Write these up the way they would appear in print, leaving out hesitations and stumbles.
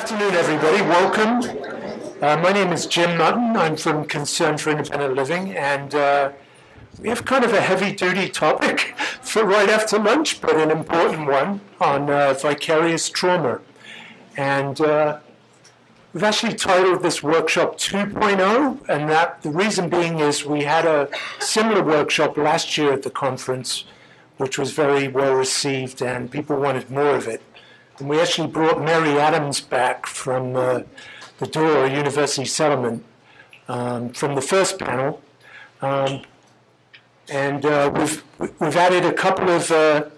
Afternoon, everybody. Welcome. My name is Jim Mutton. I'm from Concern for Independent Living, and we have kind of a heavy-duty topic for right after lunch, but an important one on vicarious trauma. And we've actually titled this workshop 2.0, and that the reason being is we had a similar workshop last year at the conference, which was very well received, and people wanted more of it. And we actually brought Mary Adams back from the Door University Settlement from the first panel. And we've added a couple of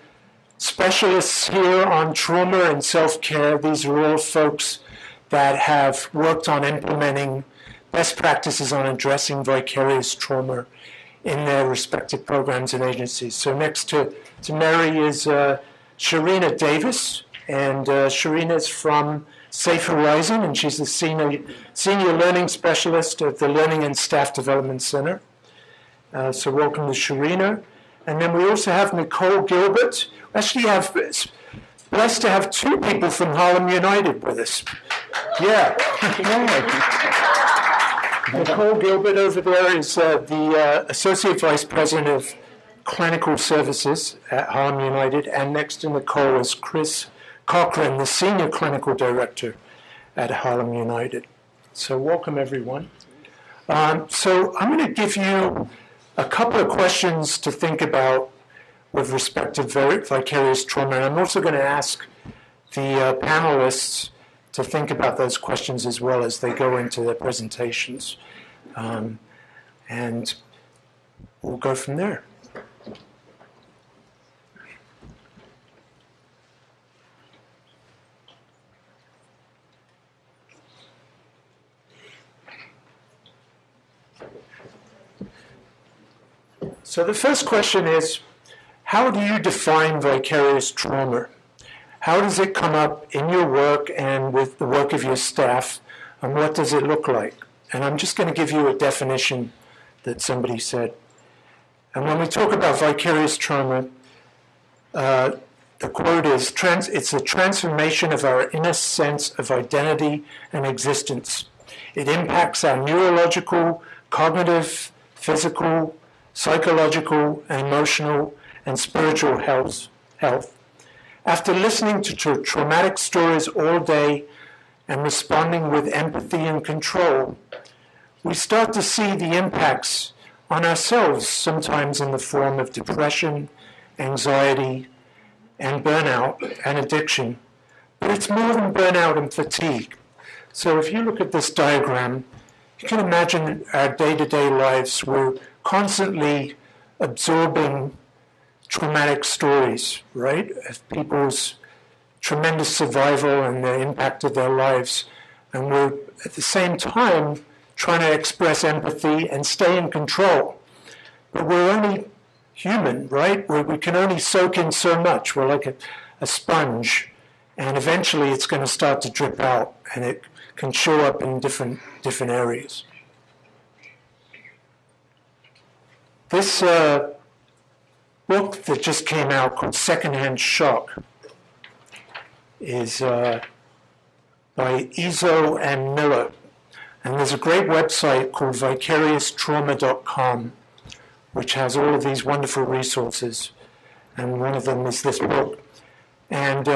specialists here on trauma and self-care. These are all folks that have worked on implementing best practices on addressing vicarious trauma in their respective programs and agencies. So next to Mary is Sherina Davis. And Sherina is from Safe Horizon, and she's the senior learning specialist at the Learning and Staff Development Center. So welcome to Sherina. And then we also have Nicole Gilbert. We actually have blessed to have two people from Harlem United with us. Yeah. Nicole Gilbert over there is the Associate Vice President of Clinical Services at Harlem United, and next to Nicole is Chris Cochrane, the Senior Clinical Director at Harlem United. So welcome, everyone. So I'm going to give you a couple of questions to think about with respect to vicarious trauma, and I'm also going to ask the panelists to think about those questions as well as they go into their presentations. And we'll go from there. So the first question is, how do you define vicarious trauma? How does it come up in your work and with the work of your staff, and what does it look like? And I'm just going to give you a definition that somebody said. And when we talk about vicarious trauma, the quote is, it's a transformation of our inner sense of identity and existence. It impacts our neurological, cognitive, physical, psychological, emotional, and spiritual health. After listening to traumatic stories all day and responding with empathy and control, we start to see the impacts on ourselves, sometimes in the form of depression, anxiety, and burnout and addiction. But it's more than burnout and fatigue. So if you look at this diagram, you can imagine our day-to-day lives. We're constantly absorbing traumatic stories, right, of people's tremendous survival and the impact of their lives. And we're, at the same time, trying to express empathy and stay in control. But we're only human, right? We can only soak in so much. We're like a sponge. And eventually it's going to start to drip out, and it can show up in different areas. This book that just came out called Secondhand Shock is by Izzo and Miller. And there's a great website called VicariousTrauma.com, which has all of these wonderful resources. And one of them is this book. And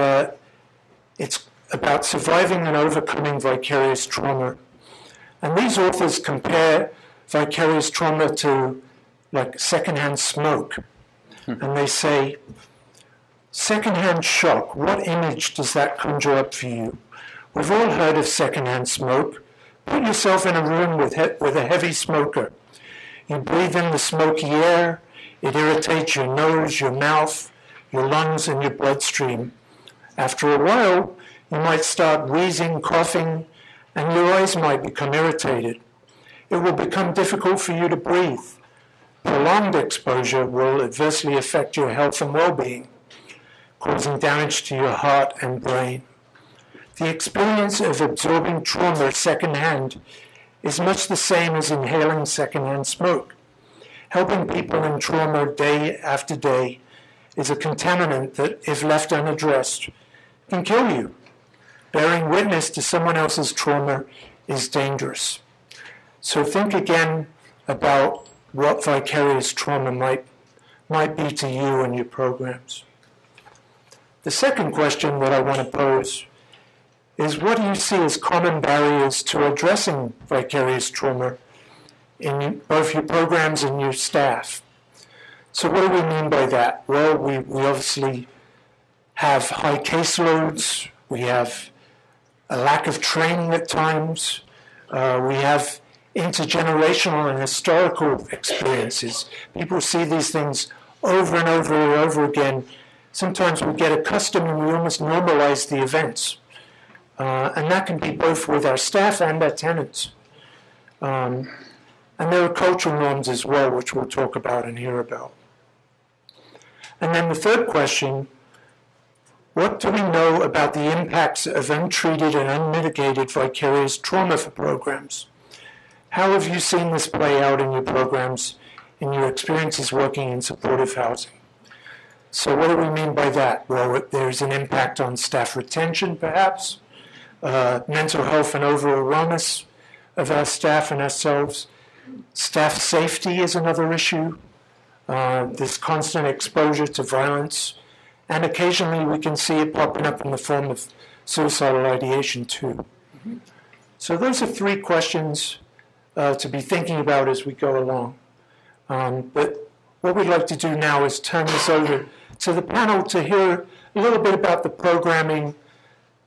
it's about surviving and overcoming vicarious trauma. And these authors compare vicarious trauma to like secondhand smoke. And they say, secondhand shock, what image does that conjure up for you? We've all heard of secondhand smoke. Put yourself in a room with a heavy smoker. You breathe in the smoky air. It irritates your nose, your mouth, your lungs, and your bloodstream. After a while, you might start wheezing, coughing, and your eyes might become irritated. It will become difficult for you to breathe. Prolonged exposure will adversely affect your health and well-being, causing damage to your heart and brain. The experience of absorbing trauma secondhand is much the same as inhaling secondhand smoke. Helping people in trauma day after day is a contaminant that, if left unaddressed, can kill you. Bearing witness to someone else's trauma is dangerous. So think again about what vicarious trauma might be to you and your programs. The second question that I want to pose is, what do you see as common barriers to addressing vicarious trauma in both your programs and your staff? So what do we mean by that? Well, we obviously have high caseloads, we have a lack of training at times, we have intergenerational and historical experiences. People see these things over and over and over again. Sometimes we get accustomed and we almost normalize the events. And that can be both with our staff and our tenants. And there are cultural norms as well, which we'll talk about and hear about. And then the third question, what do we know about the impacts of untreated and unmitigated vicarious trauma for programs? How have you seen this play out in your programs, in your experiences working in supportive housing? So what do we mean by that? Well, there's an impact on staff retention, perhaps, mental health and overall wellness of our staff and ourselves. Staff safety is another issue. This constant exposure to violence. And occasionally we can see it popping up in the form of suicidal ideation too. So those are three questions to be thinking about as we go along. But what we'd like to do now is turn this over to the panel to hear a little bit about the programming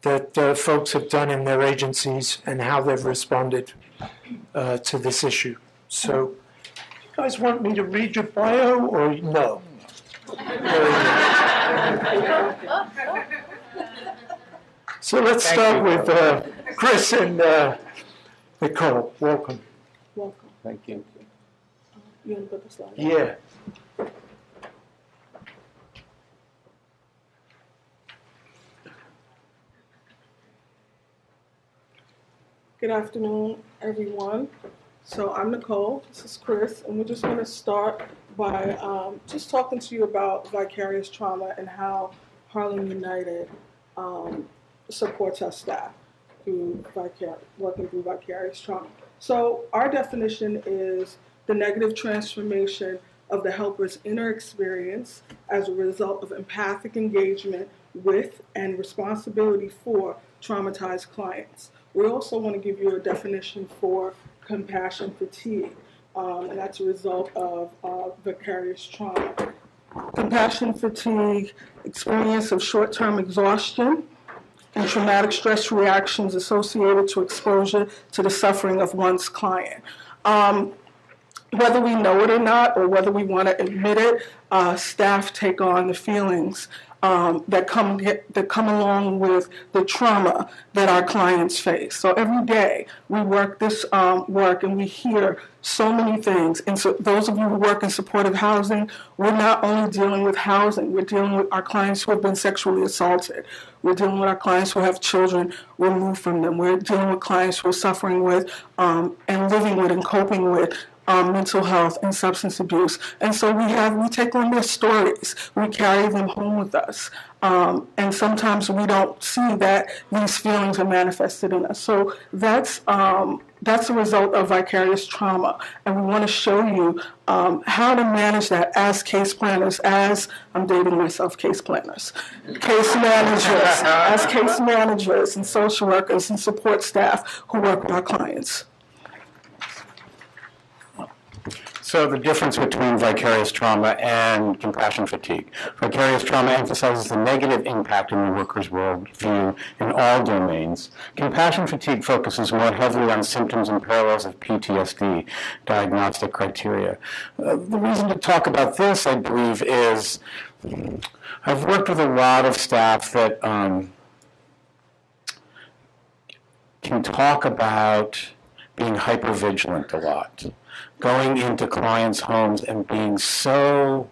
that folks have done in their agencies and how they've responded to this issue. So, you guys want me to read your bio or no? So let's start with Chris and Nicole. Welcome. Welcome. Thank you. You want to put the slide? Yeah. Good afternoon, everyone. So I'm Nicole, this is Chris, and we're just going to start by just talking to you about vicarious trauma and how Harlem United supports our staff through working through vicarious trauma. So our definition is the negative transformation of the helper's inner experience as a result of empathic engagement with and responsibility for traumatized clients. We also want to give you a definition for compassion fatigue, and that's a result of vicarious trauma. Compassion fatigue, experience of short-term exhaustion, and traumatic stress reactions associated to exposure to the suffering of one's client. Whether we know it or not, or whether we want to admit it, staff take on the feelings that come along with the trauma that our clients face. So every day we work this work and we hear so many things. And so those of you who work in supportive housing, we're not only dealing with housing, we're dealing with our clients who have been sexually assaulted. We're dealing with our clients who have children removed from them. We're dealing with clients who are suffering with and living with and coping with mental health and substance abuse. And so we take on their stories, we carry them home with us. And sometimes we don't see that these feelings are manifested in us. So that's a result of vicarious trauma. And we want to show you how to manage that as case planners, as I'm dating myself, case planners, case managers, as case managers and social workers and support staff who work with our clients. So the difference between vicarious trauma and compassion fatigue. Vicarious trauma emphasizes the negative impact in the worker's worldview in all domains. Compassion fatigue focuses more heavily on symptoms and parallels of PTSD diagnostic criteria. The reason to talk about this, I believe, is I've worked with a lot of staff that can talk about being hypervigilant a lot. Going into clients' homes and being so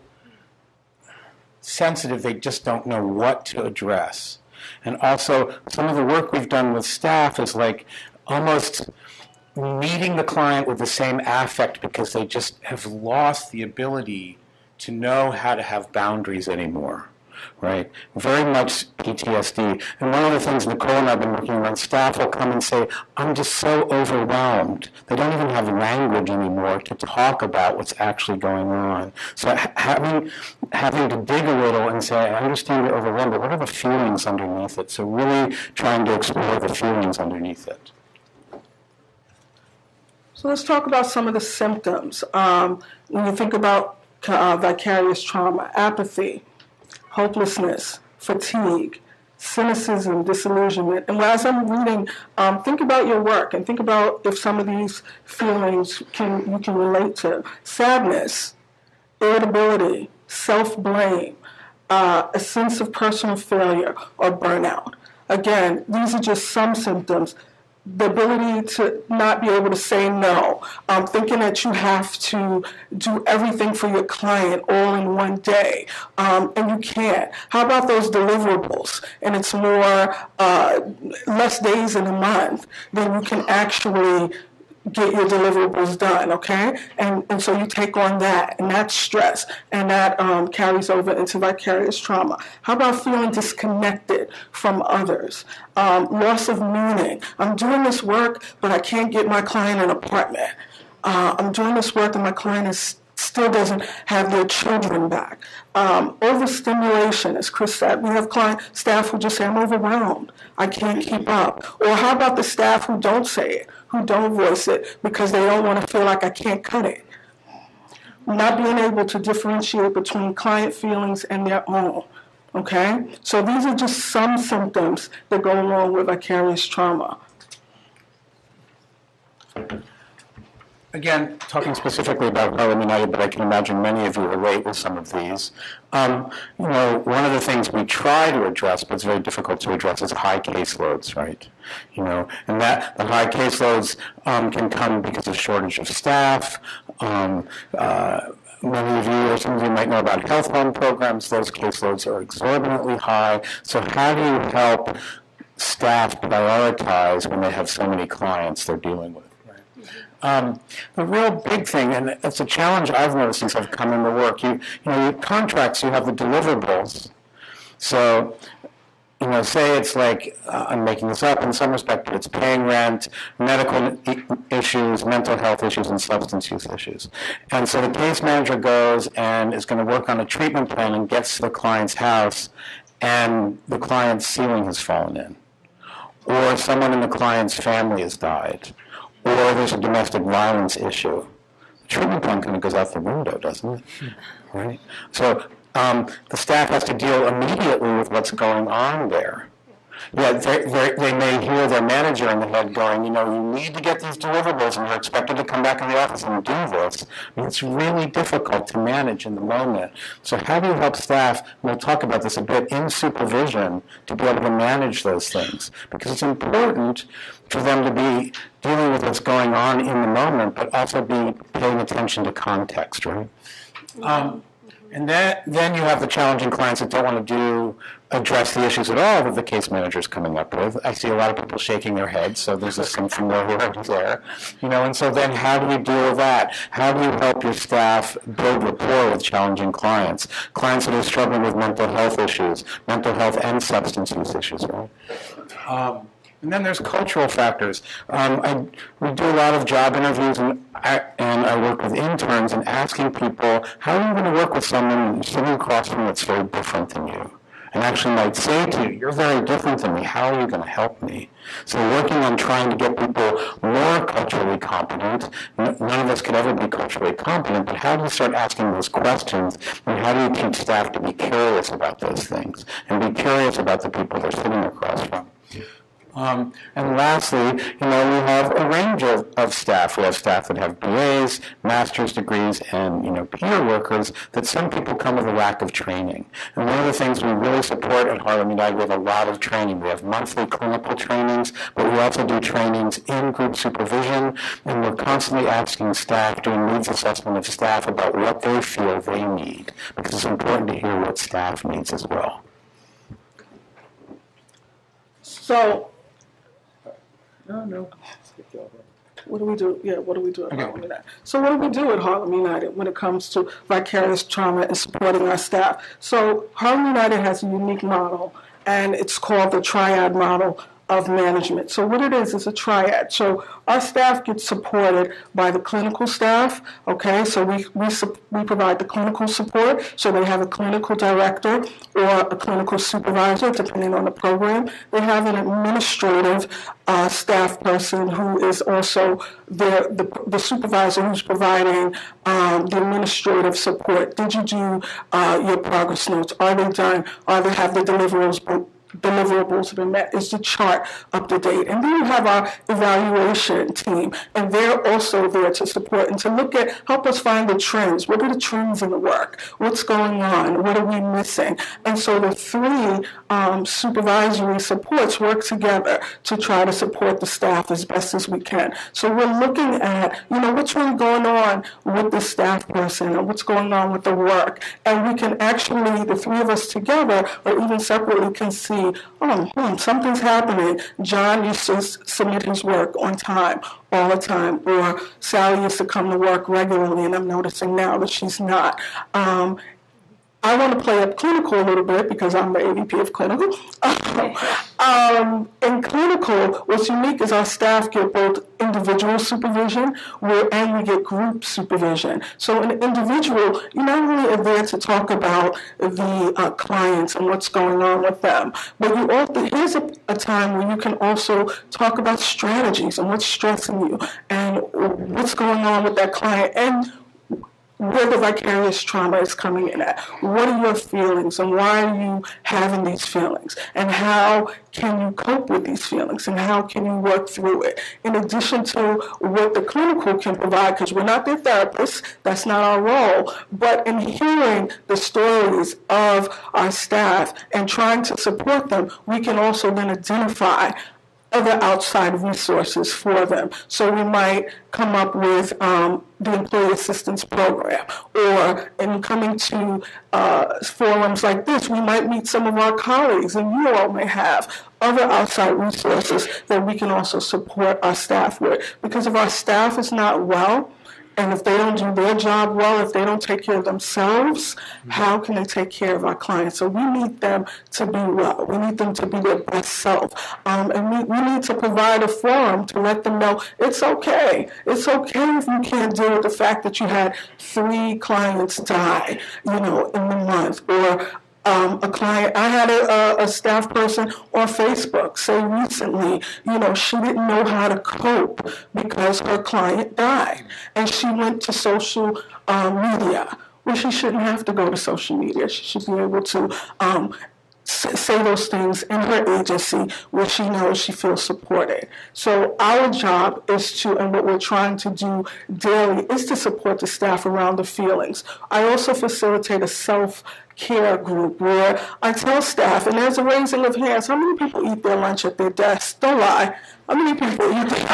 sensitive they just don't know what to address. And also, some of the work we've done with staff is like almost meeting the client with the same affect because they just have lost the ability to know how to have boundaries anymore. right? Very much PTSD. And one of the things Nicole and I have been working on, staff will come and say, I'm just so overwhelmed. They don't even have language anymore to talk about what's actually going on. So having to dig a little and say, I understand you're overwhelmed, but what are the feelings underneath it? So really trying to explore the feelings underneath it. So let's talk about some of the symptoms. When you think about vicarious trauma: apathy, hopelessness, fatigue, cynicism, disillusionment. And as I'm reading, think about your work and think about if some of these feelings you can relate to. Sadness, irritability, self-blame, a sense of personal failure, or burnout. Again, these are just some symptoms. The ability to not be able to say no, thinking that you have to do everything for your client all in one day, and you can't. How about those deliverables? And it's more, less days in a month, then you can actually get your deliverables done, okay? And so you take on that, and that's stress, and that carries over into vicarious trauma. How about feeling disconnected from others? Loss of meaning. I'm doing this work, but I can't get my client an apartment. I'm doing this work, and my client still doesn't have their children back. Overstimulation, as Chris said. We have staff who just say, I'm overwhelmed. I can't keep up. Or how about the staff who don't say it, who don't voice it because they don't want to feel like I can't cut it? Not being able to differentiate between client feelings and their own. Okay? So these are just some symptoms that go along with vicarious trauma. Again, talking specifically about Harlem United, but I can imagine many of you relate with some of these. One of the things we try to address, but it's very difficult to address, is high caseloads, right? And that the high caseloads can come because of shortage of staff. Many of you, or some of you might know about health home programs. Those caseloads are exorbitantly high. So how do you help staff prioritize when they have so many clients they're dealing with? The real big thing, and it's a challenge I've noticed since I've come into work, your contracts, you have the deliverables. So, say it's like, I'm making this up in some respect, but it's paying rent, medical issues, mental health issues, and substance use issues. And so the case manager goes and is going to work on a treatment plan and gets to the client's house, and the client's ceiling has fallen in. Or someone in the client's family has died. Or there's a domestic violence issue. The treatment plan kind of goes out the window, doesn't it? Right? So the staff has to deal immediately with what's going on there. Yeah, they may hear their manager in the head going, you need to get these deliverables and you're expected to come back in the office and do this. It's really difficult to manage in the moment. So how do you help staff, and we'll talk about this a bit, in supervision to be able to manage those things? Because it's important for them to be dealing with what's going on in the moment, but also be paying attention to context, right? And then you have the challenging clients that don't want to address the issues at all that the case manager is coming up with. I see a lot of people shaking their heads, so there's some familiarity there. And so then how do you deal with that? How do you help your staff build rapport with challenging clients? Clients that are struggling with mental health issues, mental health and substance use issues, right? And then there's cultural factors. We do a lot of job interviews, and I work with interns and asking people, how are you going to work with someone sitting across from you that's very different than you? And actually might say to you, you're very different than me, how are you going to help me? So working on trying to get people more culturally competent. None of us could ever be culturally competent, but how do you start asking those questions, and how do you teach staff to be curious about those things, and be curious about the people they're sitting across from? And lastly, we have a range of staff. We have staff that have BAs, master's degrees, and, peer workers that some people come with a lack of training. And one of the things we really support at Harlem United, we have a lot of training. We have monthly clinical trainings, but we also do trainings in group supervision, and we're constantly asking staff, doing needs assessment of staff about what they feel they need, because it's important to hear what staff needs as well. So, What do we do? Yeah, what do we do at Harlem United? So what do we do at Harlem United when it comes to vicarious trauma and supporting our staff? So Harlem United has a unique model, and it's called the triad model of management. So what it is a triad. So our staff gets supported by the clinical staff, okay? So we provide the clinical support, so they have a clinical director or a clinical supervisor, depending on the program. They have an administrative staff person who is also the supervisor who's providing the administrative support. Did you do your progress notes? Are they done? Have the deliverables been met? Is the chart up to date? And then you have our evaluation team, and they're also there to support and to help us find the trends. What are the trends in the work? What's going on? What are we missing? And so the three supervisory supports work together to try to support the staff as best as we can. So we're looking at, what's really going on with the staff person and what's going on with the work. And we can actually, the three of us together or even separately, can see, something's happening. John used to submit his work on time, all the time, or Sally used to come to work regularly, and I'm noticing now that she's not. I want to play up clinical a little bit because I'm the AVP of clinical. In clinical, what's unique is our staff get both individual supervision and we get group supervision. So in individual, you're not only are there to talk about the clients and what's going on with them, but you also, here's a time where you can also talk about strategies and what's stressing you and what's going on with that client and where the vicarious trauma is coming in at. What are your feelings and why are you having these feelings? And how can you cope with these feelings and how can you work through it? In addition to what the clinical can provide, because we're not their therapists, that's not our role, but in hearing the stories of our staff and trying to support them, we can also then identify other outside resources for them. So we might come up with the Employee Assistance Program, or in coming to forums like this, we might meet some of our colleagues, and you all may have other outside resources that we can also support our staff with. Because if our staff is not well, and if they don't do their job well, if they don't take care of themselves, how can they take care of our clients? So we need them to be well. We need them to be their best self. And we need to provide a forum to let them know it's okay. It's okay if you can't deal with the fact that you had 3 clients die, in the month, or a client. I had a staff person on Facebook say recently, she didn't know how to cope because her client died. And she went to social media. Well, she shouldn't have to go to social media. She should be able to say those things in her agency where she knows she feels supported. So our job is to, and what we're trying to do daily, is to support the staff around the feelings. I also facilitate a self-care group where I tell staff, and there's a raising of hands, how many people eat their lunch at their desk? Don't lie. How many people eat their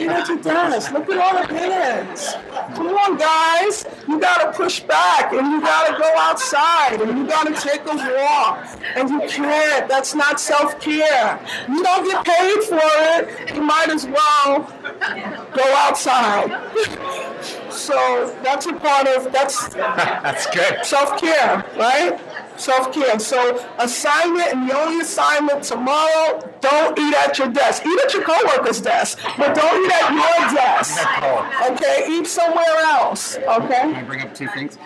at your desk? Look at all the hands. Come on, guys. You got to push back, and you got to go outside, and you got to take a walk. And you can't. That's not self-care. You don't get paid for it. You might as well go outside. So that's a part of, that's good. Self-care, right? Self-care. So assignment, and the only assignment tomorrow, don't eat at your desk. Eat at your coworker's desk, but don't eat at your desk. Okay? Eat somewhere else. Okay? Can I bring up 2 things?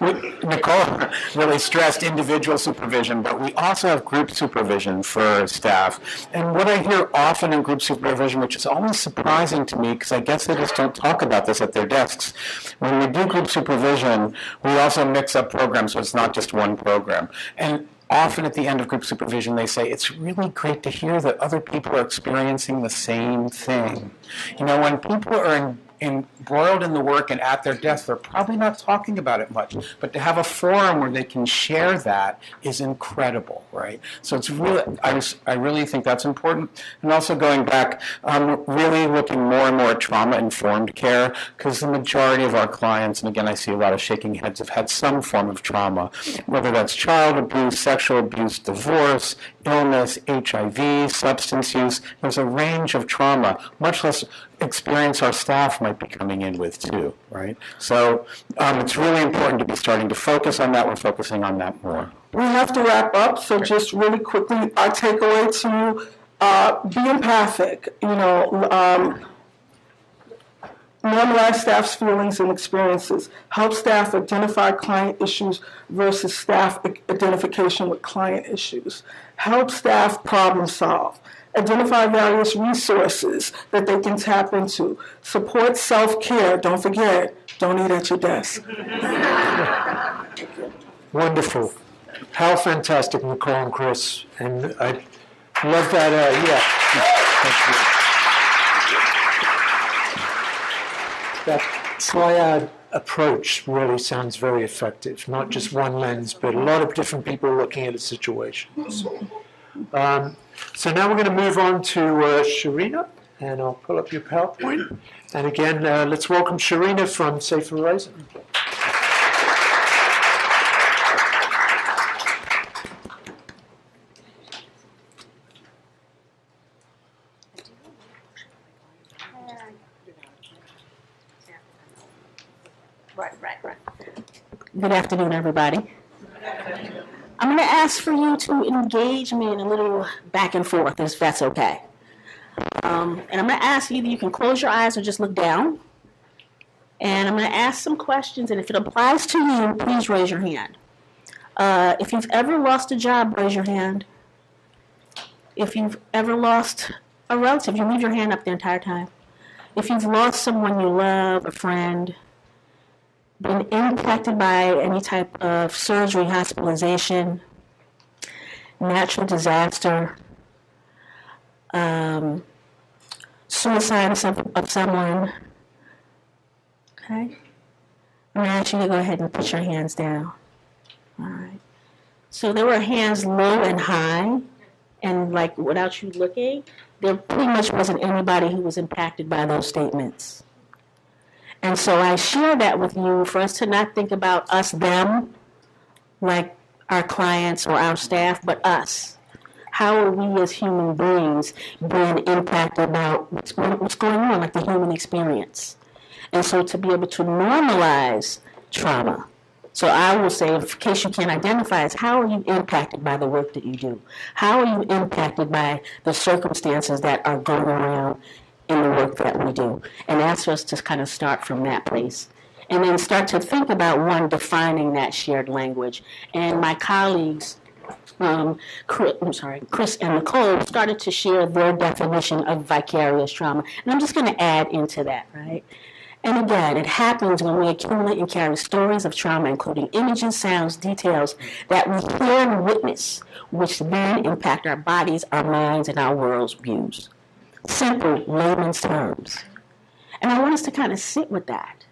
Nicole really stressed individual supervision, but we also have group supervision for staff. And what I hear often in group supervision, which is always surprising to me, because I guess they just don't talk about this at their desks, when we do group supervision, we also mix up programs, so it's not just one program. And often at the end of group supervision, they say, it's really great to hear that other people are experiencing the same thing. When people are embroiled in the work and at their desk, they're probably not talking about it much. But to have a forum where they can share that is incredible, right? So it's really, I really think that's important. And also going back, really looking more and more at trauma-informed care, because the majority of our clients, and again, I see a lot of shaking heads, have had some form of trauma, whether that's child abuse, sexual abuse, divorce, illness, HIV, substance use. There's a range of trauma, much less experience our staff might be coming in with too, right? So it's really important to be starting to focus on that. We're focusing on that more. We have to wrap up, so just really quickly, our takeaway to you, be empathic, normalize staff's feelings and experiences, help staff identify client issues versus staff identification with client issues, help staff problem solve, identify various resources that they can tap into, support self-care, don't forget, don't eat at your desk. Wonderful. How fantastic, Nicole and Chris. And I love that, That triad approach really sounds very effective. Not just one lens, but a lot of different people looking at a situation. So now we're going to move on to Sherina, and I'll pull up your PowerPoint. And again, let's welcome Sherina from Safe Horizon. Right. Good afternoon, everybody. I'm going to ask for you to engage me in a little back and forth, if that's okay. And I'm going to ask either you can close your eyes or just look down. And I'm going to ask some questions, and if it applies to you, please raise your hand. If you've ever lost a job, raise your hand. If you've ever lost a relative, you leave your hand up the entire time. If you've lost someone you love, a friend, been impacted by any type of surgery, hospitalization, natural disaster, suicide of someone, okay? I'm going to ask you to go ahead and put your hands down. All right. So there were hands low and high, and like without you looking, there pretty much wasn't anybody who was impacted by those statements. And so I share that with you for us to not think about us, them, like our clients or our staff, but us. How are we as human beings being impacted about what's going on, like the human experience? And so to be able to normalize trauma. So I will say, in case you can't identify us, how are you impacted by the work that you do? How are you impacted by the circumstances that are going around in the work that we do, and ask us to kind of start from that place. And then start to think about, one, defining that shared language. And my colleagues, Chris and Nicole, started to share their definition of vicarious trauma. And I'm just going to add into that, right? And again, it happens when we accumulate and carry stories of trauma, including images, sounds, details that we hear and witness, which then impact our bodies, our minds, and our world's views. Simple layman's terms. And I want us to kind of sit with that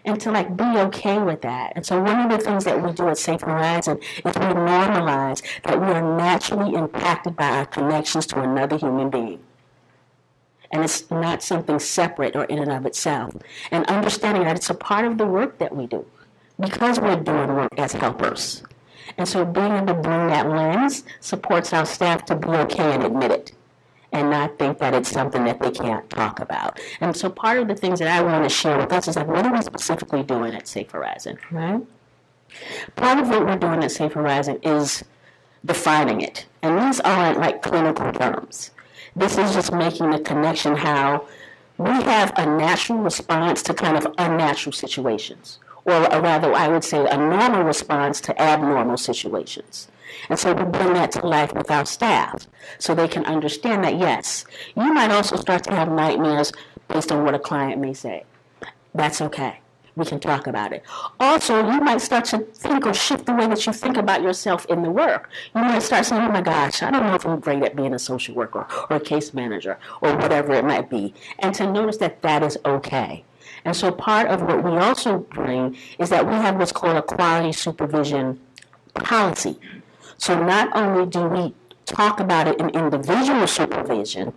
and to be okay with that. And so one of the things that we do at Safe Horizon is we normalize that we are naturally impacted by our connections to another human being. And it's not something separate or in and of itself. And understanding that it's a part of the work that we do because we're doing work as helpers. And so being able to bring that lens supports our staff to be okay and admit it, and not think that it's something that they can't talk about. And so part of the things that I want to share with us is what are we specifically doing at Safe Horizon, right? Part of what we're doing at Safe Horizon is defining it. And these aren't clinical terms. This is just making the connection how we have a natural response to kind of unnatural situations, or rather, I would say a normal response to abnormal situations. And so we bring that to life with our staff so they can understand that, yes, you might also start to have nightmares based on what a client may say. That's okay. We can talk about it. Also, you might start to think or shift the way that you think about yourself in the work. You might start saying, oh my gosh, I don't know if I'm great at being a social worker or a case manager or whatever it might be. And to notice that that is okay. And so part of what we also bring is that we have what's called a quality supervision policy. So not only do we talk about it in individual supervision,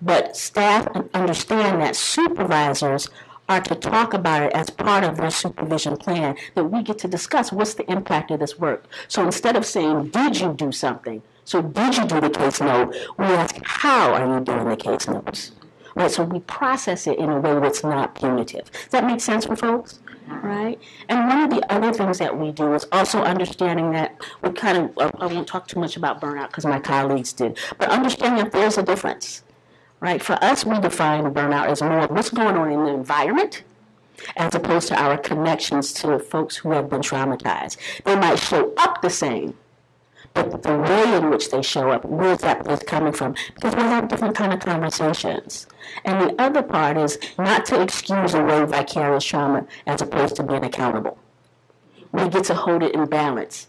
but staff understand that supervisors are to talk about it as part of their supervision plan, that we get to discuss what's the impact of this work. So instead of saying, did you do something, So did you do the case note? We ask, how are you doing the case notes? Right, so we process it in a way that's not punitive. Does that make sense for folks? Right? And one of the other things that we do is also understanding that we I won't talk too much about burnout because my colleagues did, but understanding that there's a difference. Right? For us, we define burnout as more of what's going on in the environment as opposed to our connections to folks who have been traumatized. They might show up the same, but the way in which they show up, where's that place coming from? Because we have different kind of conversations. And the other part is not to excuse away vicarious trauma as opposed to being accountable. We get to hold it in balance.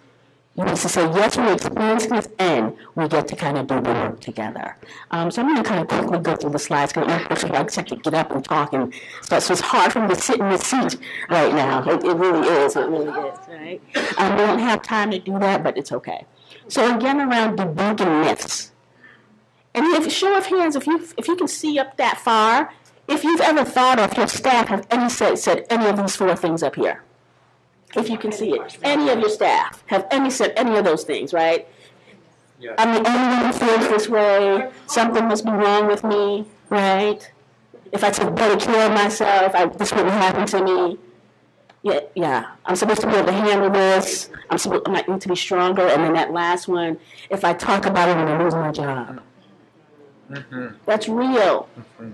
You need to say, yes, we're experiencing this, and we get to kind of do the work together. So I'm going to kind of quickly go through the slides, because my person likes to get up and talk, and so it's hard for me to sit in this seat right now. It really is, right? We don't have time to do that, but it's okay. So again, around debunking myths. And if show of hands, if you can see up that far, if you've ever thought of your staff have said any of these 4 things up here. If you can see it, any of your staff have said any of those things, right? Yeah. I'm the only one who feels this way. Something must be wrong with me, right? If I took better care of myself, this wouldn't happen to me. Yeah. I'm supposed to be able to handle this. I might need to be stronger. And then that last one, if I talk about it, I'm going to lose my job. Mm-hmm. That's real. Mm-hmm.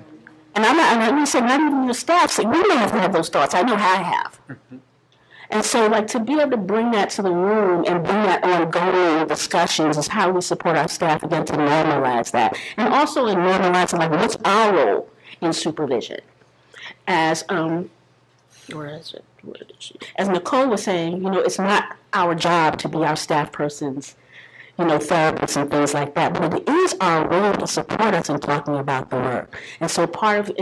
And I'm not saying not even your staff. So you may have those thoughts. I know how I have. Mm-hmm. And so, to be able to bring that to the room and bring that ongoing discussions is how we support our staff, again, to normalize that. And also in normalizing, what's our role in supervision? As Nicole was saying, it's not our job to be our staff person's, therapists and things like that, but it is our role to support us in talking about the work. And so part of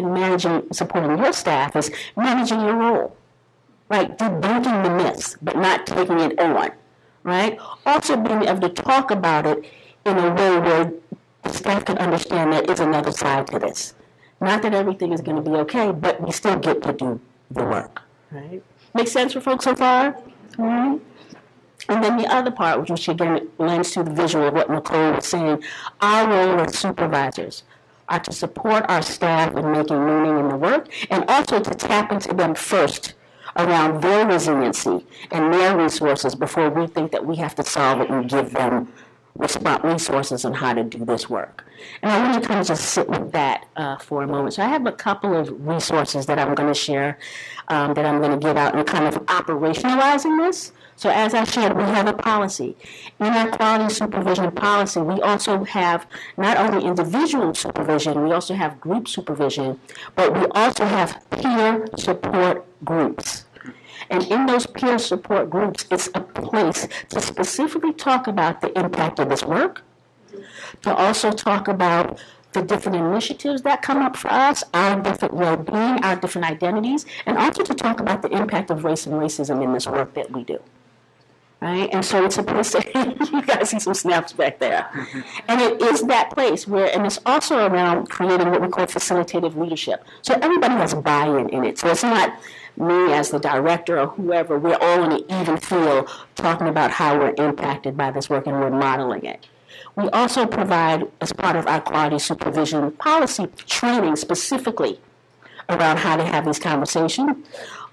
supporting your staff is managing your role. Right, debunking the myths, but not taking it on, right? Also being able to talk about it in a way where the staff can understand there is another side to this. Not that everything is going to be okay, but we still get to do the work, right? Make sense for folks so far? Mm-hmm. And then the other part, which again lends to the visual of what Nicole was saying, our role as supervisors are to support our staff in making meaning in the work, and also to tap into them first around their resiliency and their resources before we think that we have to solve it and give them resources on how to do this work. And I want to kind of just sit with that for a moment. So I have a couple of resources that I'm going to share, that I'm going to give out, and kind of operationalizing this. So as I shared, we have a policy. In our quality supervision policy, we also have not only individual supervision, we also have group supervision, but we also have peer support groups. And in those peer support groups, it's a place to specifically talk about the impact of this work, to also talk about the different initiatives that come up for us, our different well-being, our different identities, and also to talk about the impact of race and racism in this work that we do. Right? And so it's a place that you guys see some snaps back there. And it is that place where, and it's also around creating what we call facilitative leadership. So everybody has buy-in in it. So it's not me as the director or whoever. We're all in an even field talking about how we're impacted by this work and we're modeling it. We also provide, as part of our quality supervision policy, training specifically around how to have these conversations.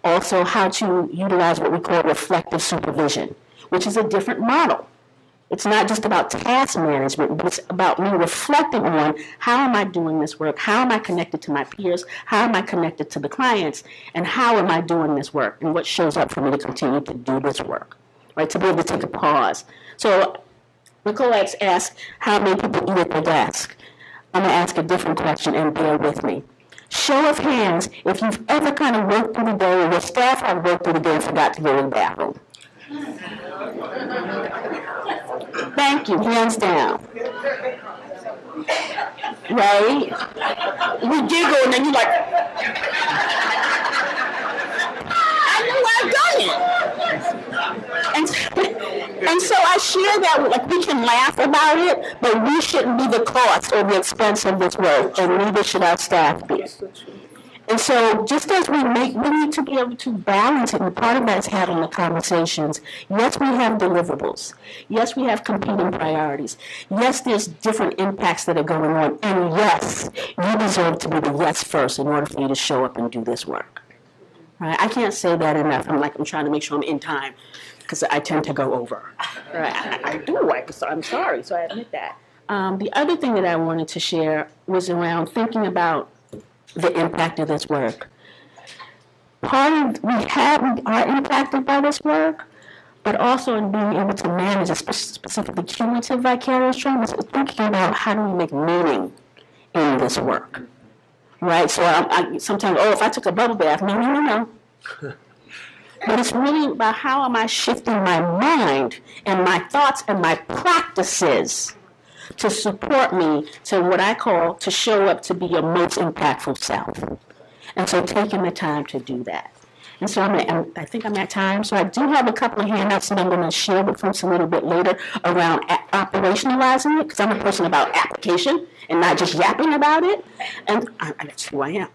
Also, how to utilize what we call reflective supervision, which is a different model. It's not just about task management, but it's about me reflecting on how am I doing this work, how am I connected to my peers, how am I connected to the clients, and how am I doing this work, and what shows up for me to continue to do this work, right? To be able to take a pause. So Nicole asked how many people eat at their desk. I'm going to ask a different question, and bear with me. Show of hands if you've ever kind of worked through the day, or your staff have worked through the day and forgot to go to the bathroom. Thank you, hands down. Right? We giggle and then you're like, I know I've done it. And so I share that, we can laugh about it, but we shouldn't be the cost or the expense of this work, and neither should our staff be. And so just as we need to be able to balance it, and part of that is having the conversations. Yes, we have deliverables. Yes, we have competing priorities. Yes, there's different impacts that are going on. And yes, you deserve to be the yes first in order for you to show up and do this work. Right? I can't say that enough. I'm trying to make sure I'm in time because I tend to go over. Right? I do. I'm sorry, so I admit that. The other thing that I wanted to share was around thinking about the impact of this work. Part of we are impacted by this work, but also in being able to manage, specifically cumulative vicarious trauma, so thinking about how do we make meaning in this work, right? So I sometimes, if I took a bubble bath, no. But it's really about how am I shifting my mind and my thoughts and my practices to support me to what I call to show up to be your most impactful self. And so taking the time to do that. And so I think I'm at time. So I do have a couple of handouts that I'm going to share with folks a little bit later around operationalizing it, because I'm a person about application and not just yapping about it. And that's who I am.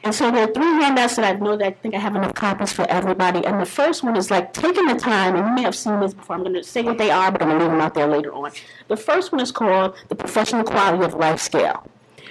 And so there are 3 handouts that I think I have enough copies for everybody. And the first one is like taking the time, and you may have seen this before. I'm going to say what they are, but I'm going to leave them out there later on. The first one is called the Professional Quality of Life Scale,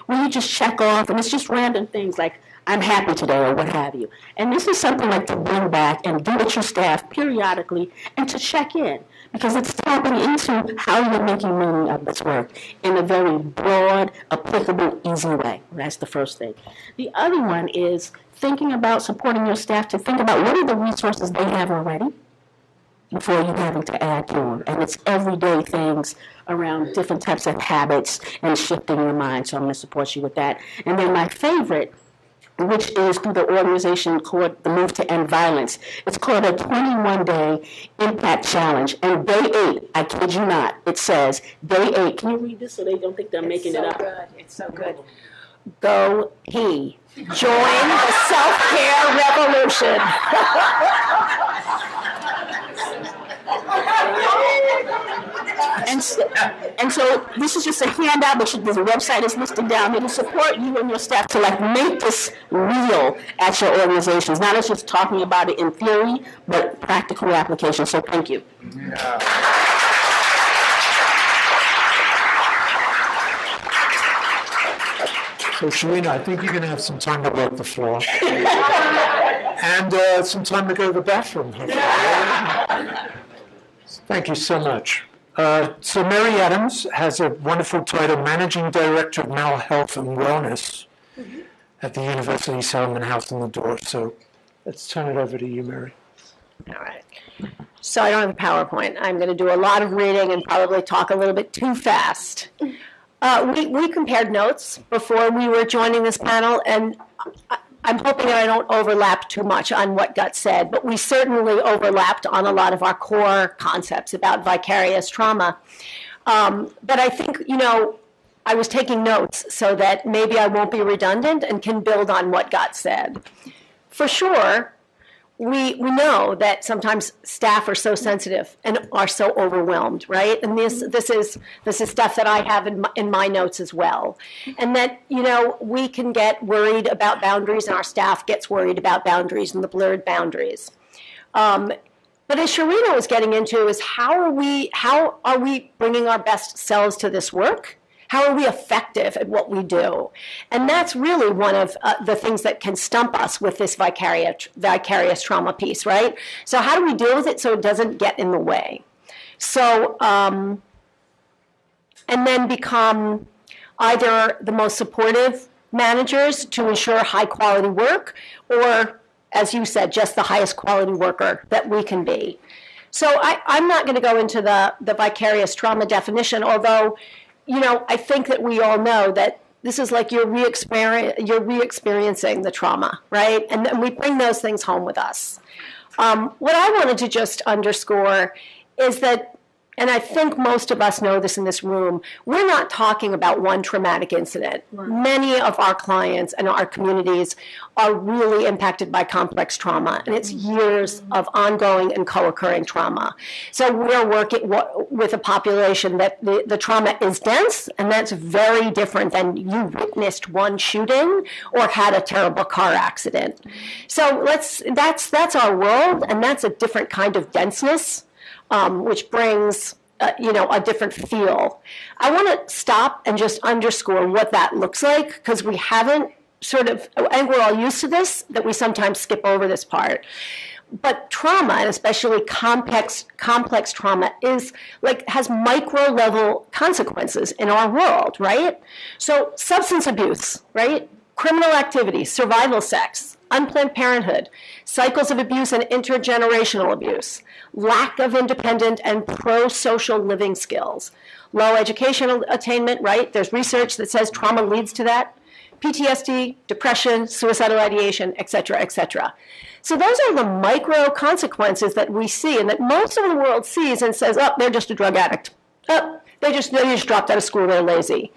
where you just check off, and it's just random things like, I'm happy today, or what have you. And this is something like to bring back and do with your staff periodically and to check in, because it's tapping into how you're making meaning of this work in a very broad, applicable, easy way. That's the first thing. The other one is thinking about supporting your staff to think about what are the resources they have already before you having to add to them. And it's everyday things around different types of habits and shifting your mind. So I'm going to support you with that. And then my favorite, which is through the organization called the Move to End Violence. It's called a 21-day impact challenge. And day 8, I kid you not, it says, day 8, can you read this so they don't think they're making it up? It's so good. Go he. Join the self-care revolution. And so this is just a handout, but the website is listed down. It'll support you and your staff to make this real at your organizations, not as just talking about it in theory, but practical application. So thank you. Yeah. So Sherina, I think you're going to have some time to work the floor. And some time to go to the bathroom. Thank you so much. So Mary Adams has a wonderful title, Managing Director of Mental Health and Wellness at the University Solomon House on the Door. So let's turn it over to you, Mary. All right. So I don't have a PowerPoint. I'm going to do a lot of reading and probably talk a little bit too fast. We compared notes before we were joining this panel, and I'm hoping that I don't overlap too much on what got said, but we certainly overlapped on a lot of our core concepts about vicarious trauma. But I think, I was taking notes so that maybe I won't be redundant and can build on what got said. For sure, we know that sometimes staff are so sensitive and are so overwhelmed, right? And this is stuff that I have in my notes as well. And that, we can get worried about boundaries, and our staff gets worried about boundaries and the blurred boundaries. But as Sherina was getting into is how are we bringing our best selves to this work? How are we effective at what we do? And that's really one of the things that can stump us with this vicarious trauma piece, right? So how do we deal with it so it doesn't get in the way? So, and then become either the most supportive managers to ensure high quality work, or, as you said, just the highest quality worker that we can be. So I'm not going to go into the vicarious trauma definition, although I think that we all know that this is like you're re-experiencing the trauma, right? And then we bring those things home with us. What I wanted to just underscore is that and I think most of us know this in this room, we're not talking about one traumatic incident. Right. Many of our clients and our communities are really impacted by complex trauma, and it's years of ongoing and co-occurring trauma. So we're working with a population that the trauma is dense, and that's very different than you witnessed one shooting or had a terrible car accident. So that's our world, and that's a different kind of denseness. Which brings, a different feel. I want to stop and just underscore what that looks like, because we haven't I think we're all used to this, that we sometimes skip over this part. But trauma, and especially complex trauma, has micro level consequences in our world, right? So substance abuse, right? Criminal activity, survival sex, unplanned parenthood, cycles of abuse and intergenerational abuse, lack of independent and pro-social living skills, low educational attainment, right? There's research that says trauma leads to that, PTSD, depression, suicidal ideation, et cetera, et cetera. So those are the micro consequences that we see and that most of the world sees and says, oh, they're just a drug addict. Oh, they just dropped out of school, they're lazy.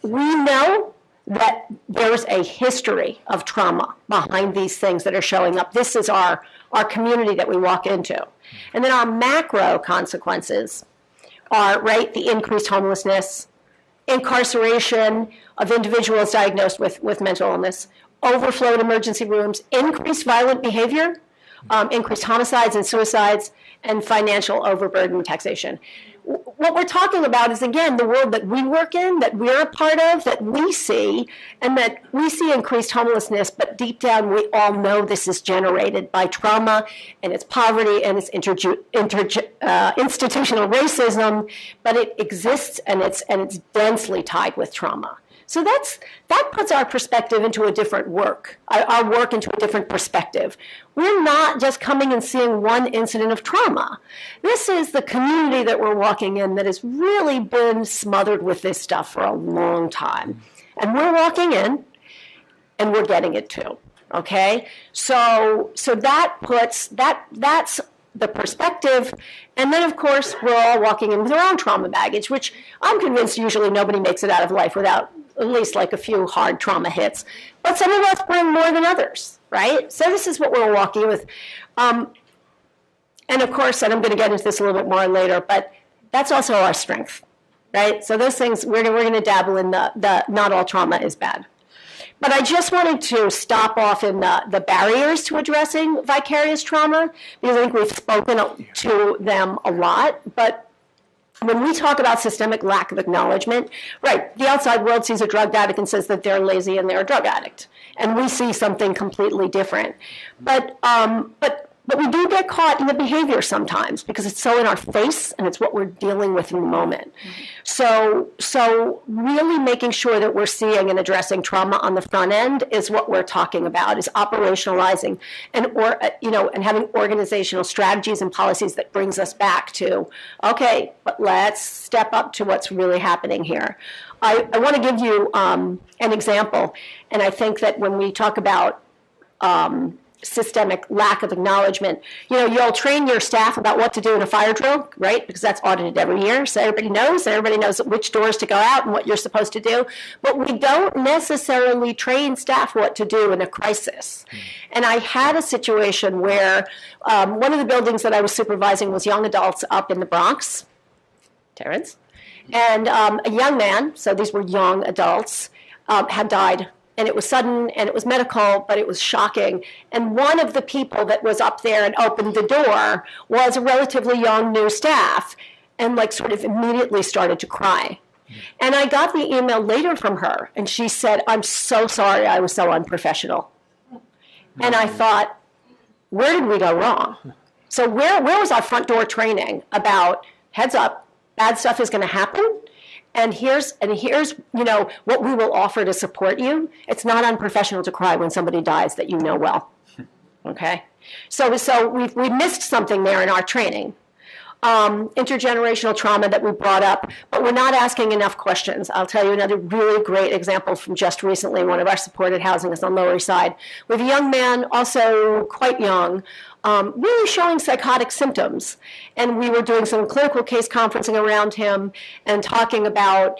We know that there's a history of trauma behind these things that are showing up. This is our community that we walk into. And then our macro consequences are, right, the increased homelessness, incarceration of individuals diagnosed with mental illness, overflowed emergency rooms, increased violent behavior, increased homicides and suicides, and financial overburden taxation. What we're talking about is, again, the world that we work in, that we're a part of, that we see, and that we see increased homelessness, but deep down we all know this is generated by trauma, and it's poverty, and it's institutional racism, but it exists, and it's densely tied with trauma. So that puts our perspective into a different our work into a different perspective. We're not just coming and seeing one incident of trauma. This is the community that we're walking in that has really been smothered with this stuff for a long time. And we're walking in, and we're getting it too, okay? So that's the perspective. And then, of course, we're all walking in with our own trauma baggage, which I'm convinced usually nobody makes it out of life without at least like a few hard trauma hits. But some of us bring more than others, right? So this is what we're walking with. And of course, and I'm going to get into this a little bit more later, but that's also our strength, right? So those things, we're going to dabble in the not all trauma is bad. But I just wanted to stop off in the barriers to addressing vicarious trauma, because I think we've spoken to them a lot. But when we talk about systemic lack of acknowledgement, right, the outside world sees a drug addict and says that they're lazy and they're a drug addict. And we see something completely different. But we do get caught in the behavior sometimes because it's so in our face and it's what we're dealing with in the moment. So really making sure that we're seeing and addressing trauma on the front end is what we're talking about, is operationalizing and having organizational strategies and policies that brings us back to, okay, but let's step up to what's really happening here. I want to give you an example, and I think that when we talk about systemic lack of acknowledgement. You'll train your staff about what to do in a fire drill, right? Because that's audited every year, so everybody knows which doors to go out and what you're supposed to do. But we don't necessarily train staff what to do in a crisis. And I had a situation where one of the buildings that I was supervising was young adults up in the Bronx, Terrence, and a young man, so these were young adults, had died. And it was sudden, and it was medical, but it was shocking. And one of the people that was up there and opened the door was a relatively young new staff, and sort of immediately started to cry. And I got the email later from her, and she said, "I'm so sorry, I was so unprofessional." And I thought, where did we go wrong? So where was our front door training about, heads up, bad stuff is going to happen? And here's what we will offer to support you. It's not unprofessional to cry when somebody dies that you know well, okay? So we missed something there in our training. intergenerational trauma that we brought up, but we're not asking enough questions. I'll tell you another really great example from just recently. One of our supported housing is on the Lower East Side, with a young man, also quite young, really showing psychotic symptoms. And we were doing some clinical case conferencing around him and talking about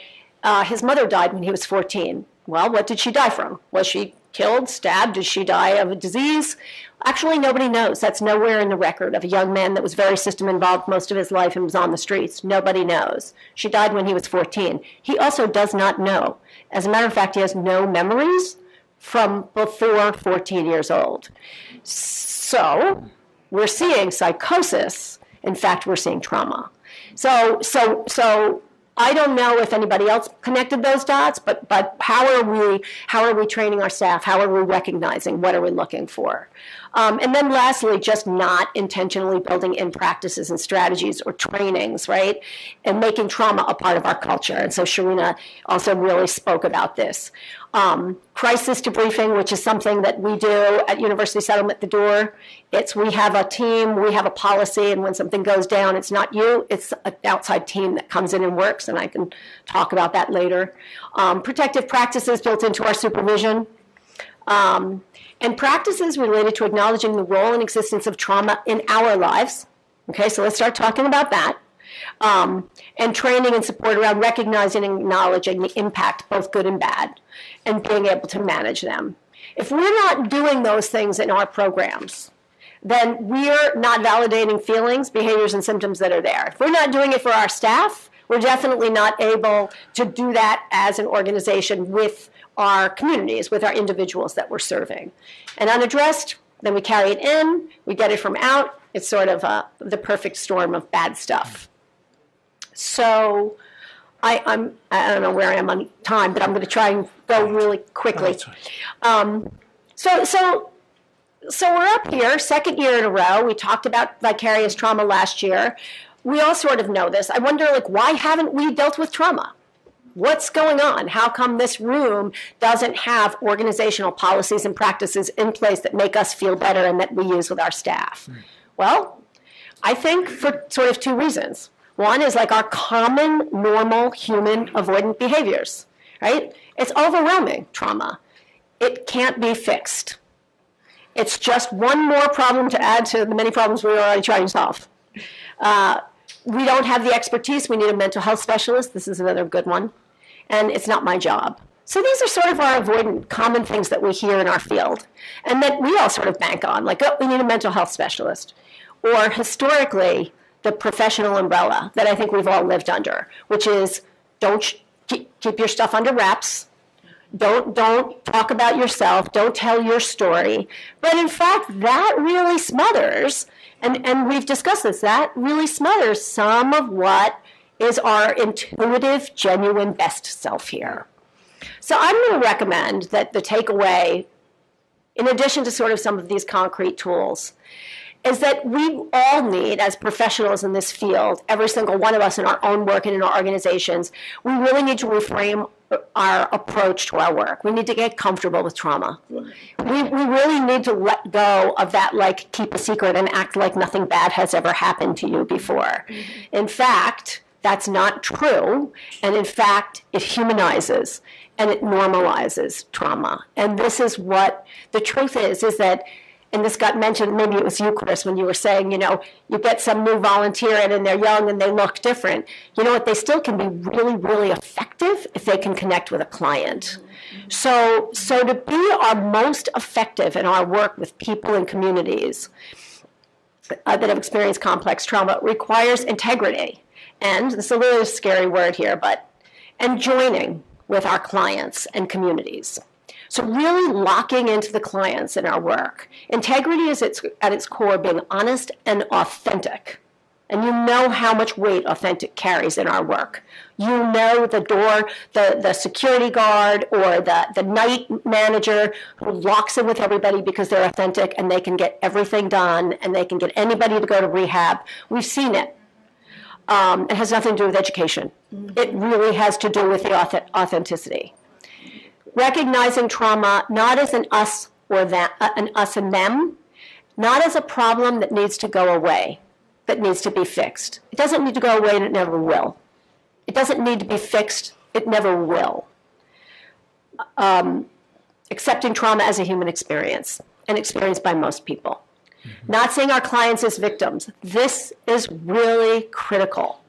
his mother died when he was 14. Well, what did she die from? Was she killed, stabbed? Did she die of a disease? Actually, nobody knows. That's nowhere in the record of a young man that was very system involved most of his life and was on the streets. Nobody knows. She died when he was 14. He also does not know. As a matter of fact, he has no memories from before 14 years old. So we're seeing psychosis. In fact, we're seeing trauma. So I don't know if anybody else connected those dots, but how are we training our staff? How are we recognizing? What are we looking for? And then lastly, just not intentionally building in practices and strategies or trainings, right? And making trauma a part of our culture. And so Sherina also really spoke about this. Crisis debriefing, which is something that we do at University Settlement the Door. We have a team, we have a policy, and when something goes down, it's not you, it's an outside team that comes in and works, and I can talk about that later. Protective practices built into our supervision. And practices related to acknowledging the role and existence of trauma in our lives. Okay, so let's start talking about that. And training and support around recognizing and acknowledging the impact, both good and bad, and being able to manage them. If we're not doing those things in our programs, then we're not validating feelings, behaviors, and symptoms that are there. If we're not doing it for our staff, we're definitely not able to do that as an organization with our communities, with our individuals that we're serving. And unaddressed, then we carry it in, we get it from out. It's sort of the perfect storm of bad stuff. So I don't know where I am on time, but I'm going to try and go really quickly. So we're up here, second year in a row. We talked about vicarious trauma last year. We all sort of know this. I wonder, why haven't we dealt with trauma? What's going on? How come this room doesn't have organizational policies and practices in place that make us feel better and that we use with our staff? Well, I think for sort of two reasons. One is our common, normal, human avoidant behaviors, right? It's overwhelming trauma. It can't be fixed. It's just one more problem to add to the many problems we were already trying to solve. We don't have the expertise. We need a mental health specialist. This is another good one. And it's not my job. So these are sort of our avoidant common things that we hear in our field and that we all sort of bank on, we need a mental health specialist. Or historically, the professional umbrella that I think we've all lived under, which is don't keep your stuff under wraps. Don't talk about yourself. Don't tell your story. But in fact, that really smothers, and we've discussed this, that really smothers some of what is our intuitive, genuine best self here. So I'm going to recommend that the takeaway, in addition to sort of some of these concrete tools, is that we all need, as professionals in this field, every single one of us in our own work and in our organizations, we really need to reframe our approach to our work. We need to get comfortable with trauma. We really need to let go of that, keep a secret and act like nothing bad has ever happened to you before. In fact, that's not true. And in fact, it humanizes and it normalizes trauma. And this is what the truth is that, and this got mentioned, maybe it was you, Chris, when you were saying, you get some new volunteer in and they're young and they look different. You know what? They still can be really, really effective if they can connect with a client. So to be our most effective in our work with people and communities that have experienced complex trauma requires integrity. And this is a little scary word here, and joining with our clients and communities. So really locking into the clients in our work. Integrity is at its core being honest and authentic. And you know how much weight authentic carries in our work. You know the security guard or the night manager who locks in with everybody because they're authentic and they can get everything done and they can get anybody to go to rehab. We've seen it. It has nothing to do with education. It really has to do with the authenticity. Recognizing trauma not as an us or that, an us and them, not as a problem that needs to go away, that needs to be fixed. It doesn't need to go away, and it never will. It doesn't need to be fixed. It never will. Accepting trauma as a human experience, and experienced by most people. Not seeing our clients as victims. This is really critical.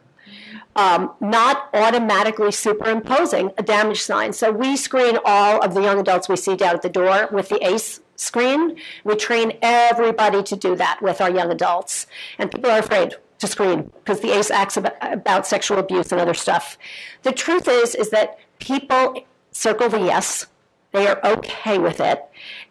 Not automatically superimposing a damage sign. So we screen all of the young adults we see down at the door with the ACE screen. We train everybody to do that with our young adults. And people are afraid to screen because the ACE acts about sexual abuse and other stuff. The truth is that people circle the yes. They are okay with it.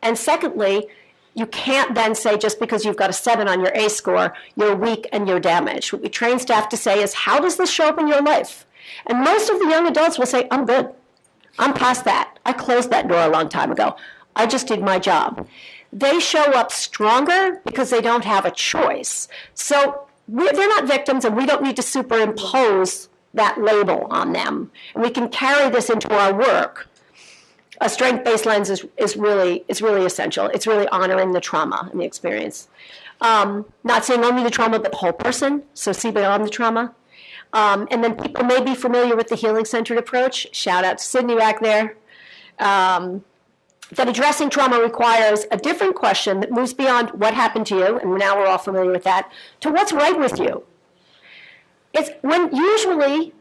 And secondly, you can't then say just because you've got a 7 on your ACE score, you're weak and you're damaged. What we train staff to say is, how does this show up in your life? And most of the young adults will say, I'm good. I'm past that. I closed that door a long time ago. I just did my job. They show up stronger because they don't have a choice. So they're not victims, and we don't need to superimpose that label on them. And we can carry this into our work. A strength-based lens is really essential. It's really honoring the trauma and the experience. Not seeing only the trauma, but the whole person, so see beyond the trauma. And then people may be familiar with the healing-centered approach. Shout out to Sydney back there. That addressing trauma requires a different question that moves beyond what happened to you, and now we're all familiar with that, to what's right with you. It's when you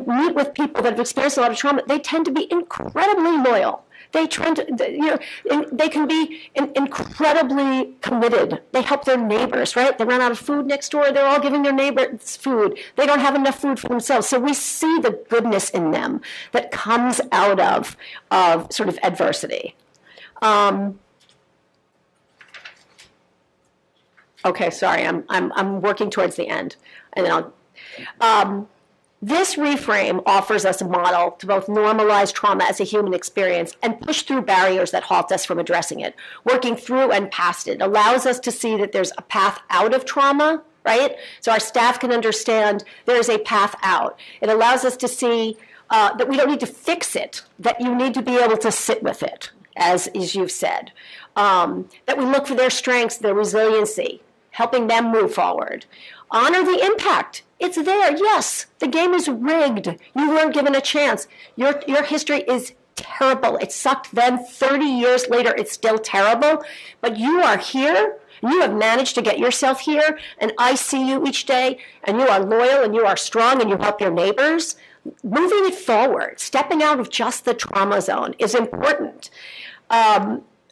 meet with people that have experienced a lot of trauma, they tend to be incredibly loyal. They can be incredibly committed. They help their neighbors, right? They run out of food next door. They're all giving their neighbors food. They don't have enough food for themselves. So we see the goodness in them that comes out of sort of adversity. Okay, sorry, I'm working towards the end, and then I'll. This reframe offers us a model to both normalize trauma as a human experience and push through barriers that halt us from addressing it. Working through and past it allows us to see that there's a path out of trauma, right? So our staff can understand there is a path out. It allows us to see that we don't need to fix it, that you need to be able to sit with it, as you've said. That we look for their strengths, their resiliency, helping them move forward. Honor the impact. It's there, yes. The game is rigged. You weren't given a chance. Your history is terrible. It sucked then. 30 years later, it's still terrible. But you are here. You have managed to get yourself here. And I see you each day. And you are loyal and you are strong and you help your neighbors. Moving it forward, stepping out of just the trauma zone is important.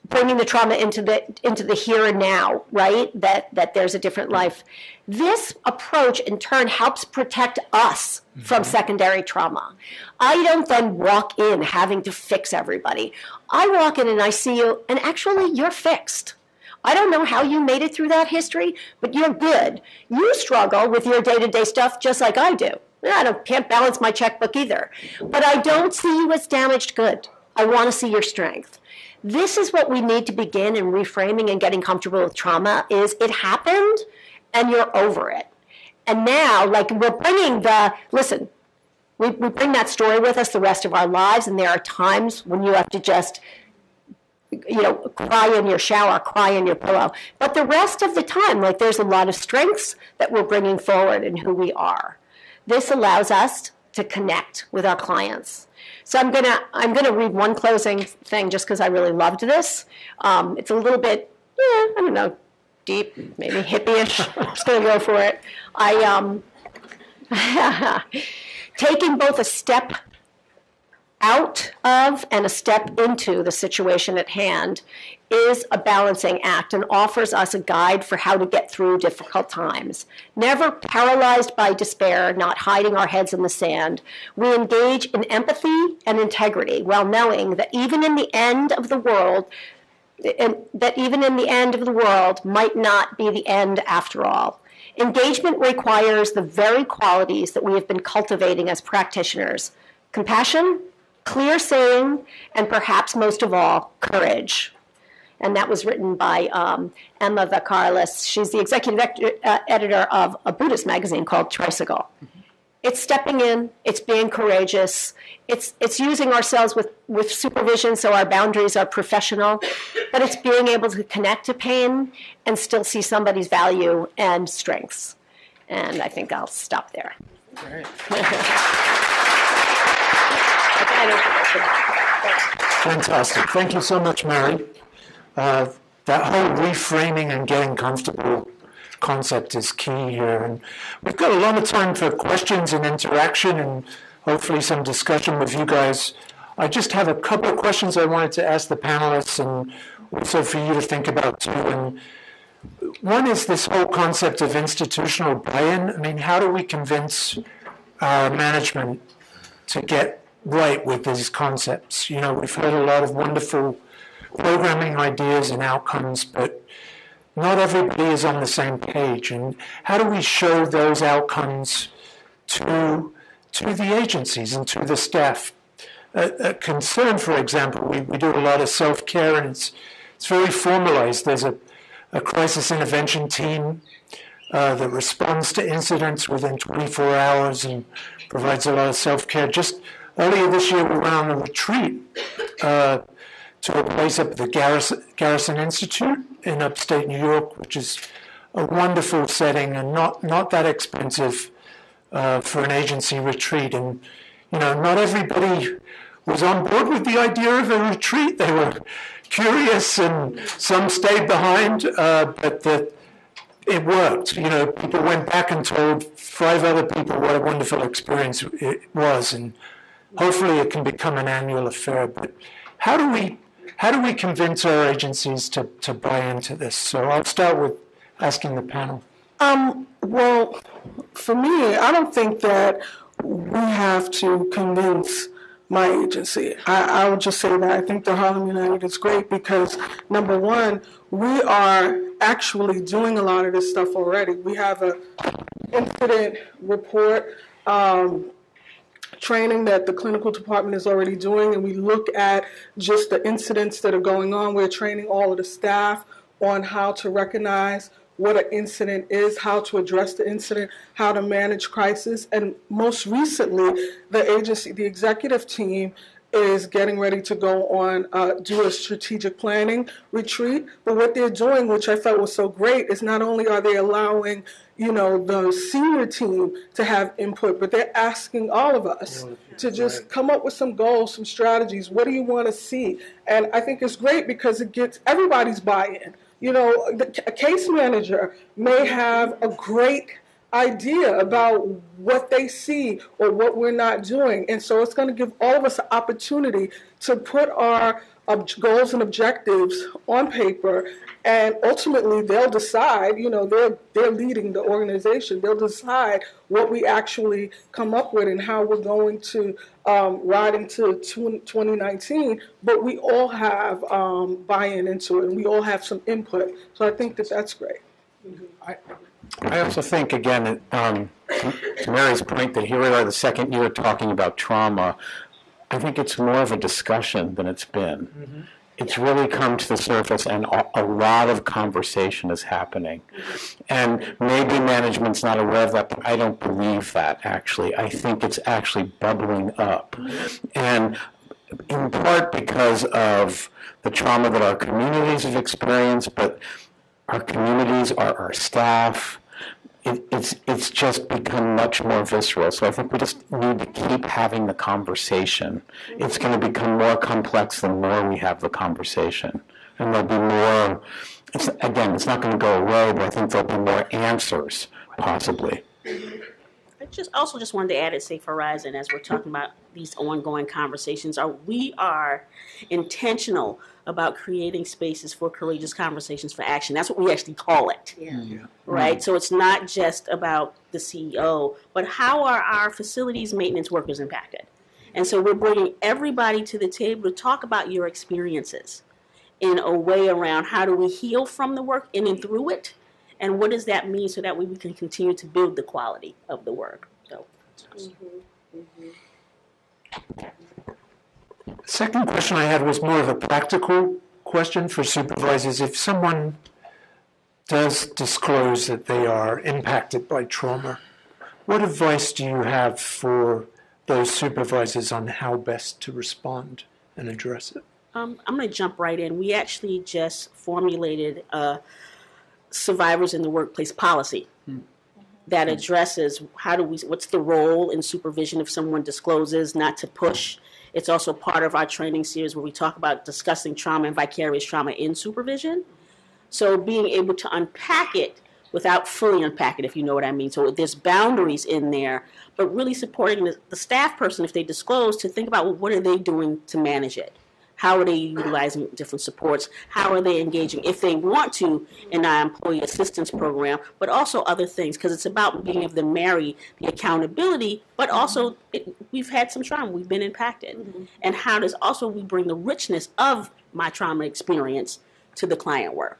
Bringing the trauma into the here and now, right? That there's a different life. This approach, in turn, helps protect us from secondary trauma. I don't then walk in having to fix everybody. I walk in and I see you, and actually, you're fixed. I don't know how you made it through that history, but you're good. You struggle with your day-to-day stuff just like I do. Can't balance my checkbook either. But I don't see you as damaged good. I want to see your strength. This is what we need to begin in reframing and getting comfortable with trauma is it happened and you're over it. And now, like we're bringing we bring that story with us the rest of our lives, and there are times when you have to just, cry in your shower, cry in your pillow. But the rest of the time, there's a lot of strengths that we're bringing forward in who we are. This allows us to connect with our clients. So I'm gonna read one closing thing just because I really loved this. It's a little bit, deep, maybe hippie-ish. I'm just gonna go for it. Taking both a step out of and a step into the situation at hand is a balancing act and offers us a guide for how to get through difficult times. Never paralyzed by despair, not hiding our heads in the sand, we engage in empathy and integrity while knowing that even in the end of the world, might not be the end after all. Engagement requires the very qualities that we have been cultivating as practitioners: compassion, clear saying, and perhaps most of all, courage. And that was written by Emma Vicarious. She's the executive editor of a Buddhist magazine called Tricycle. It's stepping in, it's being courageous, it's using ourselves with supervision so our boundaries are professional, but it's being able to connect to pain and still see somebody's value and strengths. And I think I'll stop there. Great. Fantastic. Thank you so much, Mary. That whole reframing and getting comfortable concept is key here. And we've got a lot of time for questions and interaction and hopefully some discussion with you guys. I just have a couple of questions I wanted to ask the panelists and also for you to think about too. And one is this whole concept of institutional buy-in. I mean, how do we convince our management to get right with these concepts? You know, we've heard a lot of wonderful programming ideas and outcomes, but not everybody is on the same page. And how do we show those outcomes to the agencies and to the staff? A concern, for example, we do a lot of self-care, and it's very formalized. There's a crisis intervention team that responds to incidents within 24 hours and provides a lot of self-care. Just earlier this year, we went on a retreat to a place up at the Garrison Institute in upstate New York, which is a wonderful setting and not that expensive for an agency retreat. And, you know, not everybody was on board with the idea of a retreat. They were curious and some stayed behind, but it worked. You know, people went back and told 5 other people what a wonderful experience it was, and hopefully it can become an annual affair. But how do we convince our agencies to buy into this? So I'll start with asking the panel. Well, for me, I don't think that we have to convince my agency. I would just say that I think the Harlem United is great because, number one, we are actually doing a lot of this stuff already. We have an incident report training that the clinical department is already doing, and we look at just the incidents that are going on. We're training all of the staff on how to recognize what an incident is, how to address the incident, how to manage crisis. And most recently, the agency, the executive team is getting ready to go on, do a strategic planning retreat. But what they're doing, which I felt was so great, is not only are they allowing, you know, the senior team to have input, but they're asking all of us to just come up with some goals, some strategies. What do you want to see? And I think it's great because it gets everybody's buy-in. You know, a case manager may have a great idea about what they see or what we're not doing. And so it's going to give all of us an opportunity to put our goals and objectives on paper, and ultimately they'll decide, you know, they're leading the organization, they'll decide what we actually come up with and how we're going to ride into 2019, but we all have buy-in into it and we all have some input. So I think that that's great. I also think, again, to Mary's point, that here we are the second year talking about trauma. I think it's more of a discussion than it's been. Mm-hmm. It's really come to the surface, and a lot of conversation is happening. Mm-hmm. And maybe management's not aware of that, but I don't believe that, actually. I think it's actually bubbling up. Mm-hmm. And in part because of the trauma that our communities have experienced, but our communities, our staff, it's just become much more visceral. So I think we just need to keep having the conversation. It's going to become more complex the more we have the conversation. And there'll be more, it's not going to go away, but I think there'll be more answers, possibly. I also wanted to add and say for Horizon, as we're talking about these ongoing conversations, we are intentional about creating spaces for courageous conversations for action. That's what we actually call it, right? So it's not just about the CEO, but how are our facilities maintenance workers impacted? And so we're bringing everybody to the table to talk about your experiences in a way around how do we heal from the work in and through it, and what does that mean so that we can continue to build the quality of the work. So. Second question I had was more of a practical question for supervisors. If someone does disclose that they are impacted by trauma, What advice do you have for those supervisors on how best to respond and address it? I'm going to jump right in. We actually just formulated a survivors in the workplace policy that addresses what's the role in supervision if someone discloses, not to push. It's also part of our training series where we talk about discussing trauma and vicarious trauma in supervision. So being able to unpack it without fully unpack it, if you know what I mean. So there's boundaries in there, but really supporting the staff person, if they disclose, to think about, well, what are they doing to manage it? How are they utilizing different supports? How are they engaging, if they want to, in our employee assistance program, but also other things, because it's about being able to marry the accountability, but also we've had some trauma, we've been impacted. And how does also we bring the richness of my trauma experience to the client work?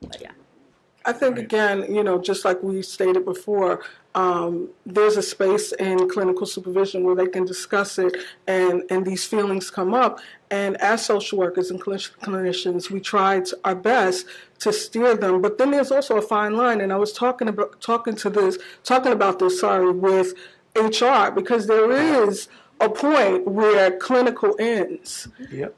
But yeah. I think, again, just like we stated before, there's a space in clinical supervision where they can discuss it and these feelings come up. And as social workers and clinicians, we try our best to steer them. But then there's also a fine line. And I was talking about this with HR, because there is a point where clinical ends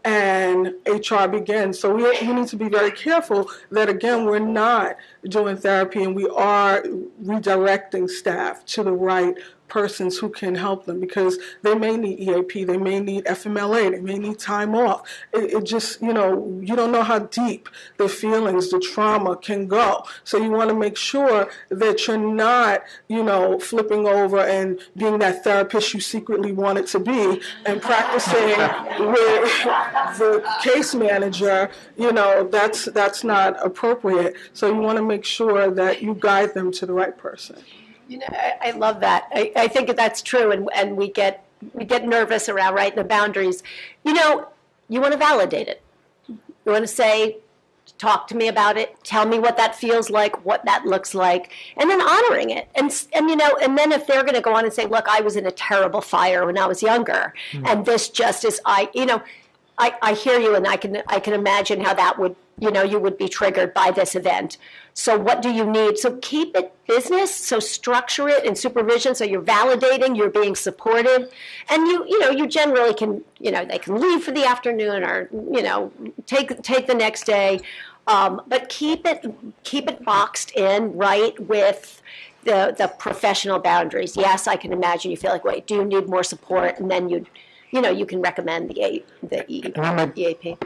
and HR begins. So we need to be very careful that, again, we're not doing therapy and we are redirecting staff to the right persons who can help them, because they may need EAP, they may need FMLA, they may need time off. It just, you don't know how deep the feelings, the trauma can go. So you want to make sure that you're not, flipping over and being that therapist you secretly wanted to be and practicing with the case manager. That's not appropriate. So you want to make sure that you guide them to the right person. I love that. I think that's true, and we get nervous around, right, the boundaries. You want to validate it. You want to say, talk to me about it, tell me what that feels like, what that looks like, and then honoring it. And then if they're going to go on and say, look, I was in a terrible fire when I was younger, and this just is, I hear you, and I can imagine how that would, you would be triggered by this event. So what do you need? So keep it business, so structure it in supervision, so you're validating, you're being supported, and you generally can, they can leave for the afternoon or, take the next day, but keep it boxed in, right, with the professional boundaries. Yes, I can imagine you feel like, wait, do you need more support? And then you can recommend the EAP.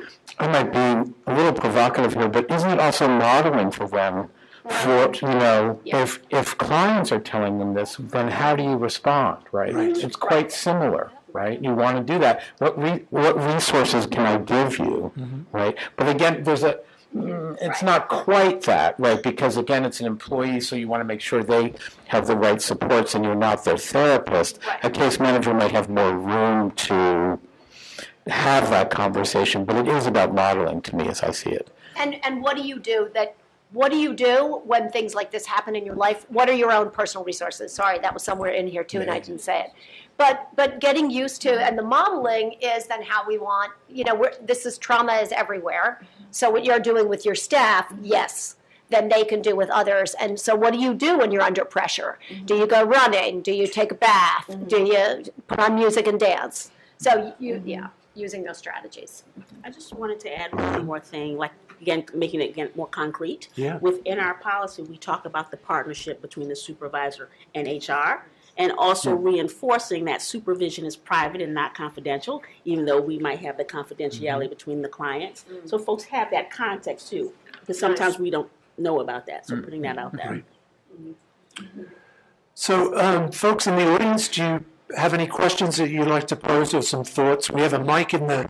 I might be a little provocative here, but isn't it also modeling for them? If clients are telling them this, then how do you respond, right? It's quite similar, right? You want to do that. What resources can I give you, right? But again, it's not quite that, right? Because again, it's an employee, so you want to make sure they have the right supports and you're not their therapist. A case manager might have more room to have that conversation, but it is about modeling to me as I see it. And what do you do when things like this happen in your life? What are your own personal resources? Sorry, that was somewhere in here too, and I didn't say it. But getting used to, and the modeling is then how we want, trauma is everywhere. So what you're doing with your staff, yes, then they can do with others. And so what do you do when you're under pressure? Do you go running? Do you take a bath? Do you put on music and dance? So using those strategies. I just wanted to add one more thing, making it more concrete. Yeah. Within our policy, we talk about the partnership between the supervisor and HR, and also reinforcing that supervision is private and not confidential, even though we might have the confidentiality between the clients. So folks have that context too, because sometimes we don't know about that. So putting that out there. So, folks in the audience, do you have any questions that you'd like to pose or some thoughts? We have a mic in the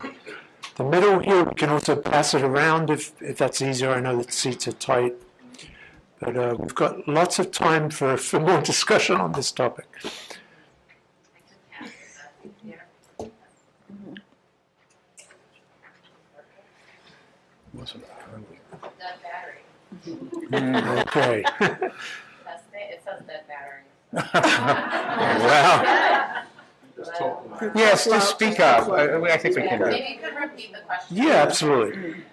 middle here. We can also pass it around if that's easier. I know that seats are tight. But we've got lots of time for more discussion on this topic. Dead battery. Okay. It says dead battery. Well, yes, just speak up. I think we can do it. Maybe you could repeat the question. Yeah, absolutely.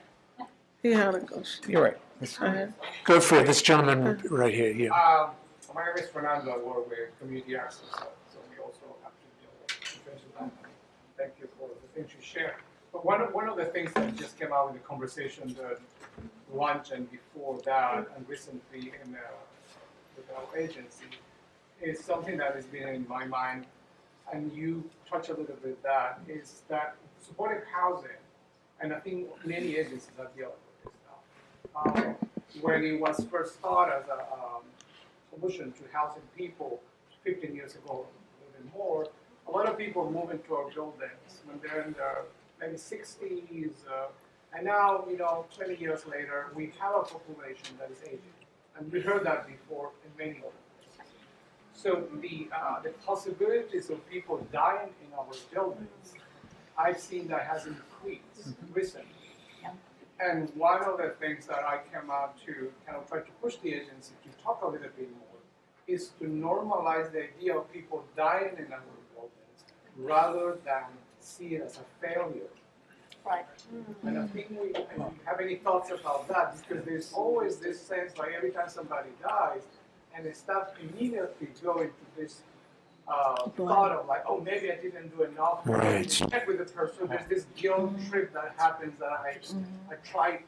He had a question. You're right. Go ahead. Go for it. This gentleman right here. Yeah. my name is Fernando. I work with community access, so we also have to deal with prevention. Thank you for the things you share. But one of the things that just came out in the conversation, the lunch and before that, and recently with our agency, is something that has been in my mind, and you touch a little bit that, is that supportive housing, and I think many agencies are dealing with this now. When it was first thought as a solution to housing people 15 years ago, a little more, a lot of people move into our buildings when they're in their maybe 60s, and now, 20 years later, we have a population that is aging, and we heard that before in many other places. So the possibilities of people dying in our buildings, I've seen that has increased recently. And one of the things that I came out to kind of try to push the agency to talk a little bit more is to normalize the idea of people dying in our buildings rather than see it as a failure. Right. And I think we have any thoughts about that, because there's always this sense like every time somebody dies, and the staff immediately go into this thought of like, oh, maybe I didn't do enough. Right. Check with the person. There's this guilt trip that happens that I try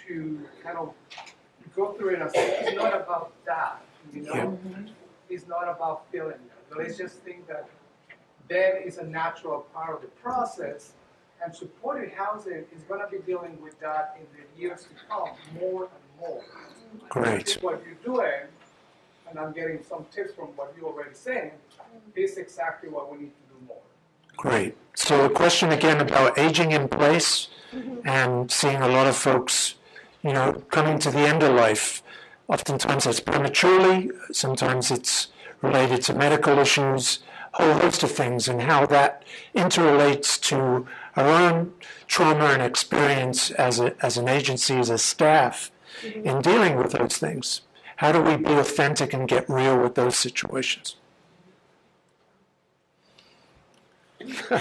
to kind of go through it and say, it's not about that, It's not about feeling that. But I just think that that is a natural part of the process, and supported housing is going to be dealing with that in the years to come more and more. Great. What you're doing, and I'm getting some tips from what you're already saying, is exactly what we need to do more. Great. So a question again about aging in place and seeing a lot of folks, coming to the end of life. Oftentimes it's prematurely, sometimes it's related to medical issues, a whole host of things, and how that interrelates to our own trauma and experience as an agency, as a staff, in dealing with those things. How do we be authentic and get real with those situations? Well,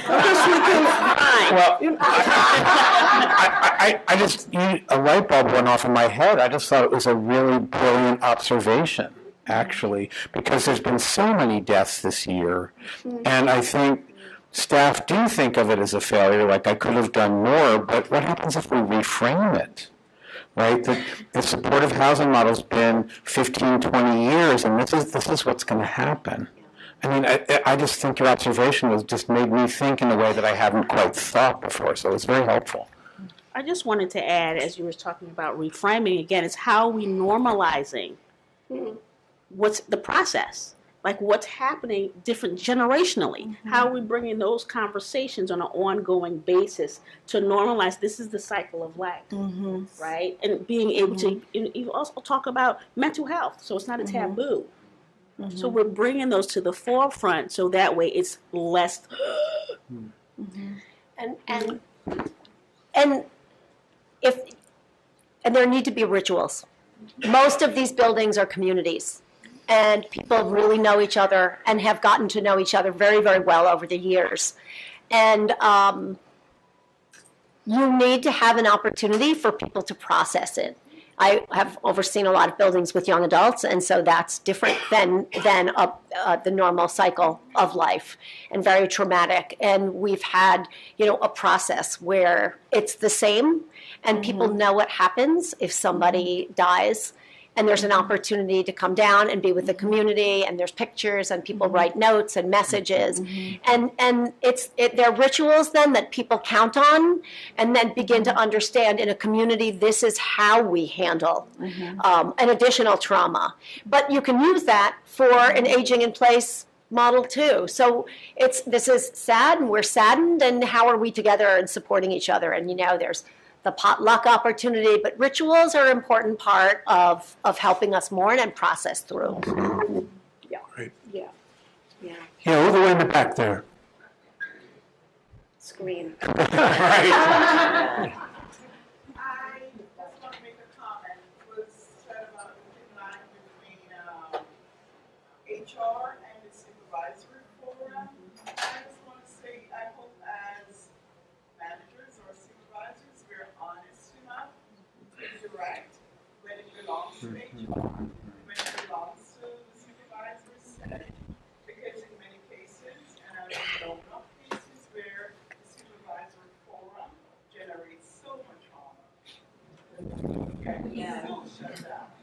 I just, a light bulb went off in my head. I just thought it was a really brilliant observation, actually, because there's been so many deaths this year, and I think staff do think of it as a failure, like I could have done more, but what happens if we reframe it? Right? The supportive housing model's been 15, 20 years, and this is what's going to happen. I mean, I just think your observation was just made me think in a way that I hadn't quite thought before, so it's very helpful. I just wanted to add, as you were talking about reframing, again, it's how we normalizing what's the process, like what's happening different generationally. How are we bringing those conversations on an ongoing basis to normalize this is the cycle of life, right? And being able to, you also talk about mental health, so it's not a taboo. So we're bringing those to the forefront, so that way it's less. And there need to be rituals. Most of these buildings are communities, and people really know each other and have gotten to know each other very, very well over the years. And you need to have an opportunity for people to process it. I have overseen a lot of buildings with young adults, and so that's different than the normal cycle of life, and very traumatic. And we've had, a process where it's the same, and people know what happens if somebody dies, and there's an opportunity to come down and be with the community, and there's pictures, and people write notes and messages, and they're rituals then that people count on, and then begin to understand in a community this is how we handle an additional trauma. But you can use that for an aging in place model too. So this is sad, and we're saddened, and how are we together and supporting each other? And there's the potluck opportunity, but rituals are an important part of helping us mourn and process through. Great. Yeah. Yeah, all the way in the back there. Screen. Right. I just want to make a comment. It was said about the line between HR and the supervisory program. I just want to say, I hope as managers or supervisors, we're honest enough to direct when it belongs to HR, when it belongs to the supervisor. Okay? Yeah. Don't shut it up.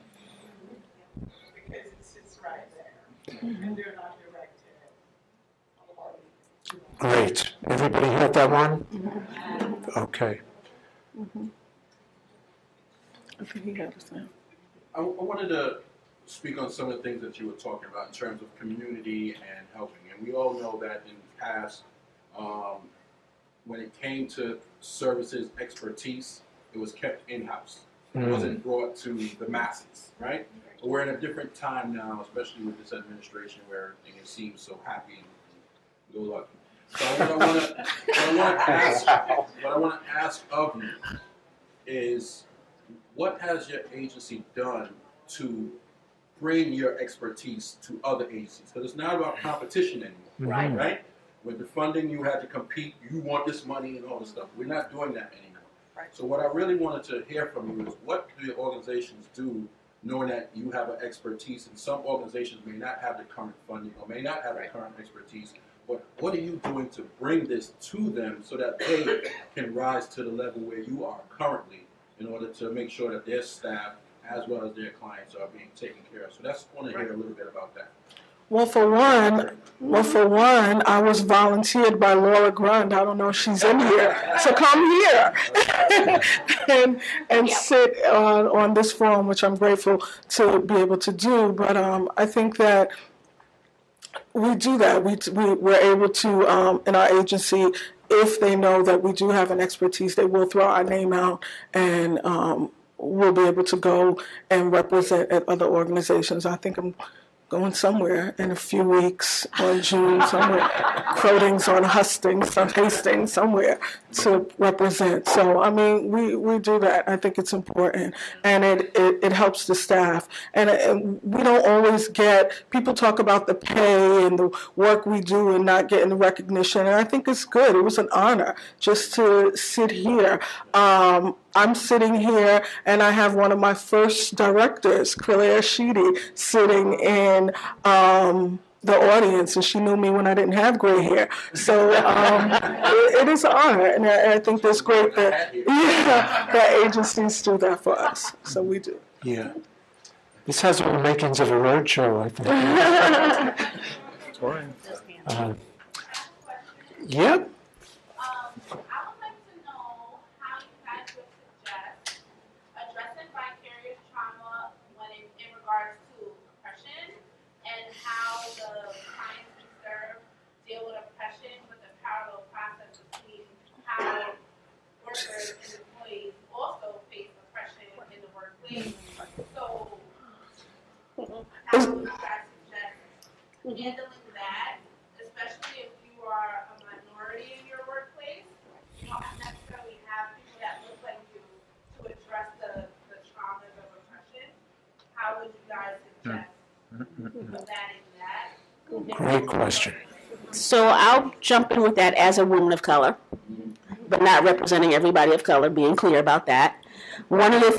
Because it sits right there. And they're not directed. Great. Everybody heard that one? Okay. Okay, he got us now. I wanted to speak on some of the things that you were talking about in terms of community and helping. And we all know that in the past, when it came to services expertise, it was kept in-house. It wasn't brought to the masses, right? But we're in a different time now, especially with this administration where everything seems so happy and go lucky. So what I want to ask of you is, what has your agency done to bring your expertise to other agencies? Because it's not about competition anymore, right? With the funding, you had to compete. You want this money and all this stuff. We're not doing that anymore. Right. So what I really wanted to hear from you is, what do your organizations do, knowing that you have an expertise, and some organizations may not have the current funding or may not have the current expertise, but what are you doing to bring this to them so that they can rise to the level where you are currently, in order to make sure that their staff as well as their clients are being taken care of? So that's, I want to hear a little bit about that. Well, for one, I was volunteered by Laura Grund. I don't know if she's in here, so come here and sit on this forum, which I'm grateful to be able to do. But I think that we do that. We're able to, in our agency, if they know that we do have an expertise, they will throw our name out, and we'll be able to go and represent at other organizations. I think I'm going somewhere in a few weeks on June, somewhere, Crodings on Hastings, somewhere to represent. So, I mean, we do that. I think it's important, and it helps the staff. And we don't always get, people talk about the pay and the work we do and not getting the recognition, and I think it's good. It was an honor just to sit here. I'm sitting here, and I have one of my first directors, Claire Sheedy, sitting in the audience, and she knew me when I didn't have gray hair. So it is an honor, and I think that's great that agencies do that for us. So we do. Yeah. This has all the makings of a roadshow, I think. Yep. Workers and employees also face oppression in the workplace. So, how would you guys suggest handling that, especially if you are a minority in your workplace? You don't necessarily have people that look like you to address the traumas of oppression. How would you guys suggest combating that? Great question. So I'll jump in with that as a woman of color, but not representing everybody of color, being clear about that. One of the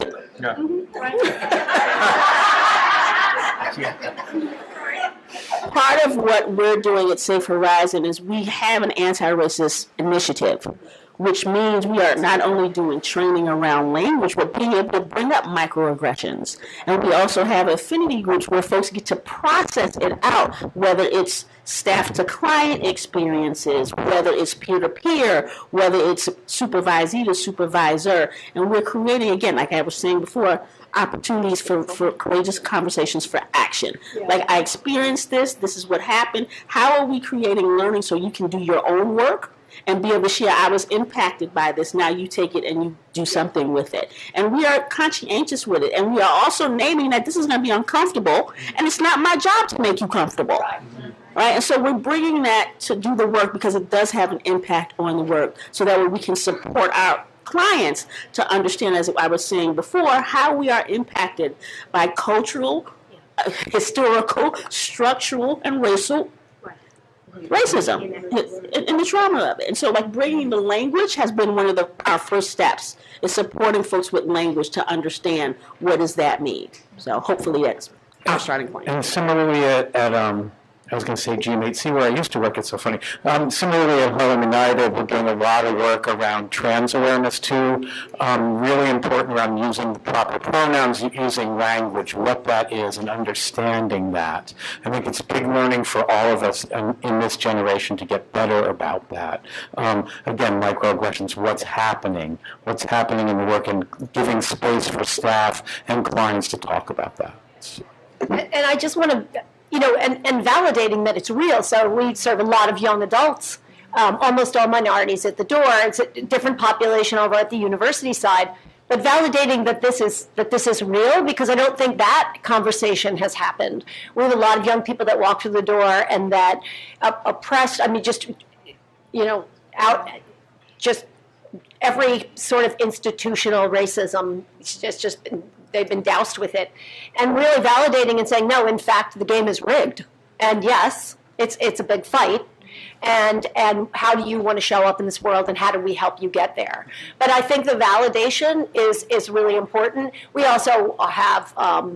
part of what we're doing at Safe Horizon is we have an anti-racist initiative, which means we are not only doing training around language, but being able to bring up microaggressions. And we also have affinity groups where folks get to process it out, whether it's staff to client experiences, whether it's peer-to-peer, whether it's supervisee to supervisor. And we're creating, again, like I was saying before, opportunities for courageous conversations for action. Yeah. Like, I experienced this is what happened. How are we creating learning so you can do your own work and be able to share, I was impacted by this, now you take it and you do something with it. And we are conscientious with it. And we are also naming that this is going to be uncomfortable, and it's not my job to make you comfortable. Right? And so we're bringing that to do the work because it does have an impact on the work, so that way we can support our clients to understand, as I was saying before, how we are impacted by cultural, historical, structural, and racial racism and the trauma of it. And so, like, bringing the language has been one of our first steps, is supporting folks with language to understand what does that mean. So hopefully that's our starting point. And similarly at I was going to say GMAT, see where I used to work, it's so funny. Similarly at Harlem United, we're doing a lot of work around trans awareness too. Really important around using the proper pronouns, using language, what that is, and understanding that. I think it's big learning for all of us in this generation to get better about that. Again, microaggressions, what's happening in the work, and giving space for staff and clients to talk about that. And I just want to, and validating that it's real. So we serve a lot of young adults, almost all minorities at the door. It's a different population over at the university side, but validating that this is real, because I don't think that conversation has happened. We have a lot of young people that walk through the door and that oppressed. I mean, just every sort of institutional racism. It's just they've been doused with it, and really validating and saying, no, in fact, the game is rigged, and yes, it's a big fight, and how do you want to show up in this world, and how do we help you get there? But I think the validation is really important. We also have, are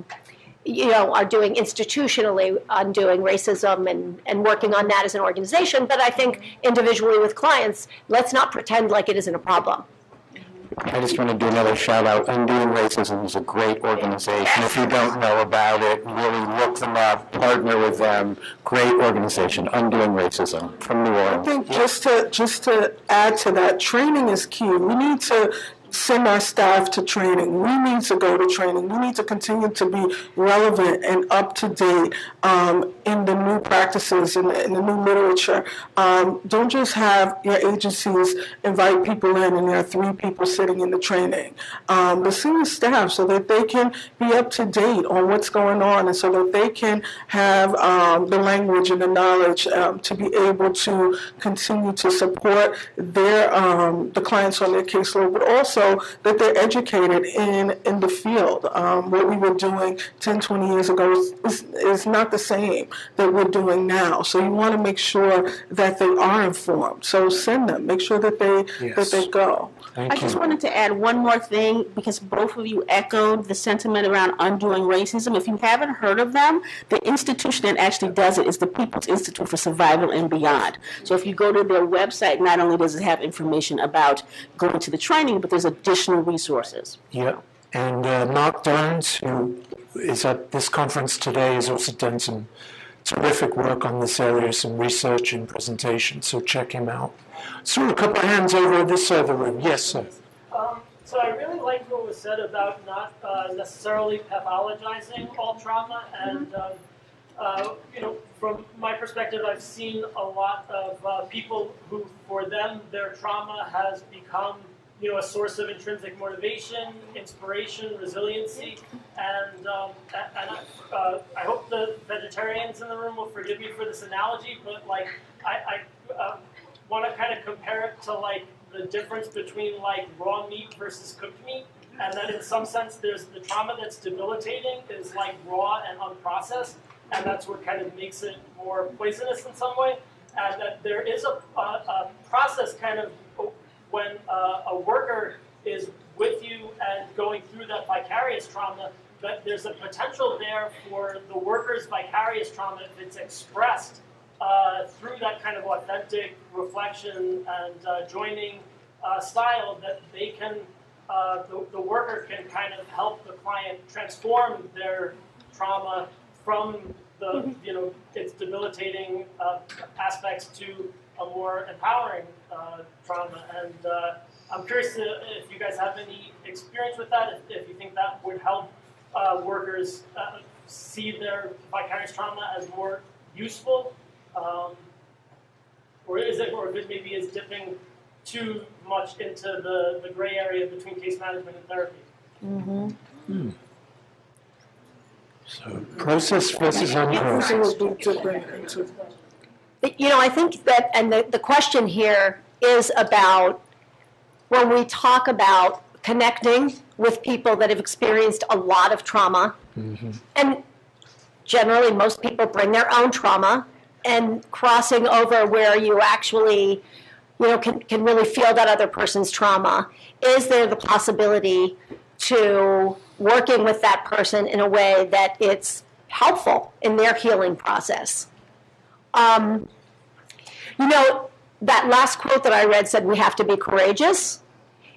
doing institutionally undoing racism and working on that as an organization, but I think individually with clients, let's not pretend like it isn't a problem. I just want to do another shout out. Undoing Racism is a great organization. If you don't know about it, really look them up, partner with them. Great organization, Undoing Racism from New Orleans. I think just to add to that, training is key. We need to send our staff to training. We need to go to training. We need to continue to be relevant and up to date in the new practices and in the new literature. Don't just have your agencies invite people in and there are 3 people sitting in the training. But send the staff so that they can be up to date on what's going on, and so that they can have the language and the knowledge to be able to continue to support their the clients on their caseload, but also that they're educated in the field. What we were doing 10, 20 years ago is not the same that we're doing now. So you want to make sure that they are informed. So send them. Make sure that they go. I just wanted to add one more thing, because both of you echoed the sentiment around undoing racism. If you haven't heard of them, the institution that actually does it is the People's Institute for Survival and Beyond. So if you go to their website, not only does it have information about going to the training, but there's additional resources. Yeah, and Mark Burns, who is at this conference today, has also done some terrific work on this area, some research and presentation, so check him out. So a couple of hands over this side of the room. Yes, sir. So I really liked what was said about not necessarily pathologizing all trauma, and from my perspective, I've seen a lot of people who, for them, their trauma has become a source of intrinsic motivation, inspiration, resiliency, and I hope the vegetarians in the room will forgive me for this analogy, but I want to kind of compare it to the difference between raw meat versus cooked meat, and that in some sense there's the trauma that's debilitating is raw and unprocessed, and that's what kind of makes it more poisonous in some way, and that there is a process kind of when a worker is with you and going through that vicarious trauma, that there's a potential there for the worker's vicarious trauma, if it's expressed through that kind of authentic reflection and joining style, that they can, the worker can kind of help the client transform their trauma from the, its debilitating aspects to a more empowering trauma. And I'm curious if you guys have any experience with that, if you think that would help workers see their vicarious trauma as more useful, or if it maybe is dipping too much into the gray area between case management and therapy. Mm-hmm. Hmm. So process versus unprocessed. I think that, and the question here is about when we talk about connecting with people that have experienced a lot of trauma, and generally most people bring their own trauma, and crossing over where you actually, can really feel that other person's trauma. Is there the possibility to working with that person in a way that it's helpful in their healing process? That last quote that I read said we have to be courageous.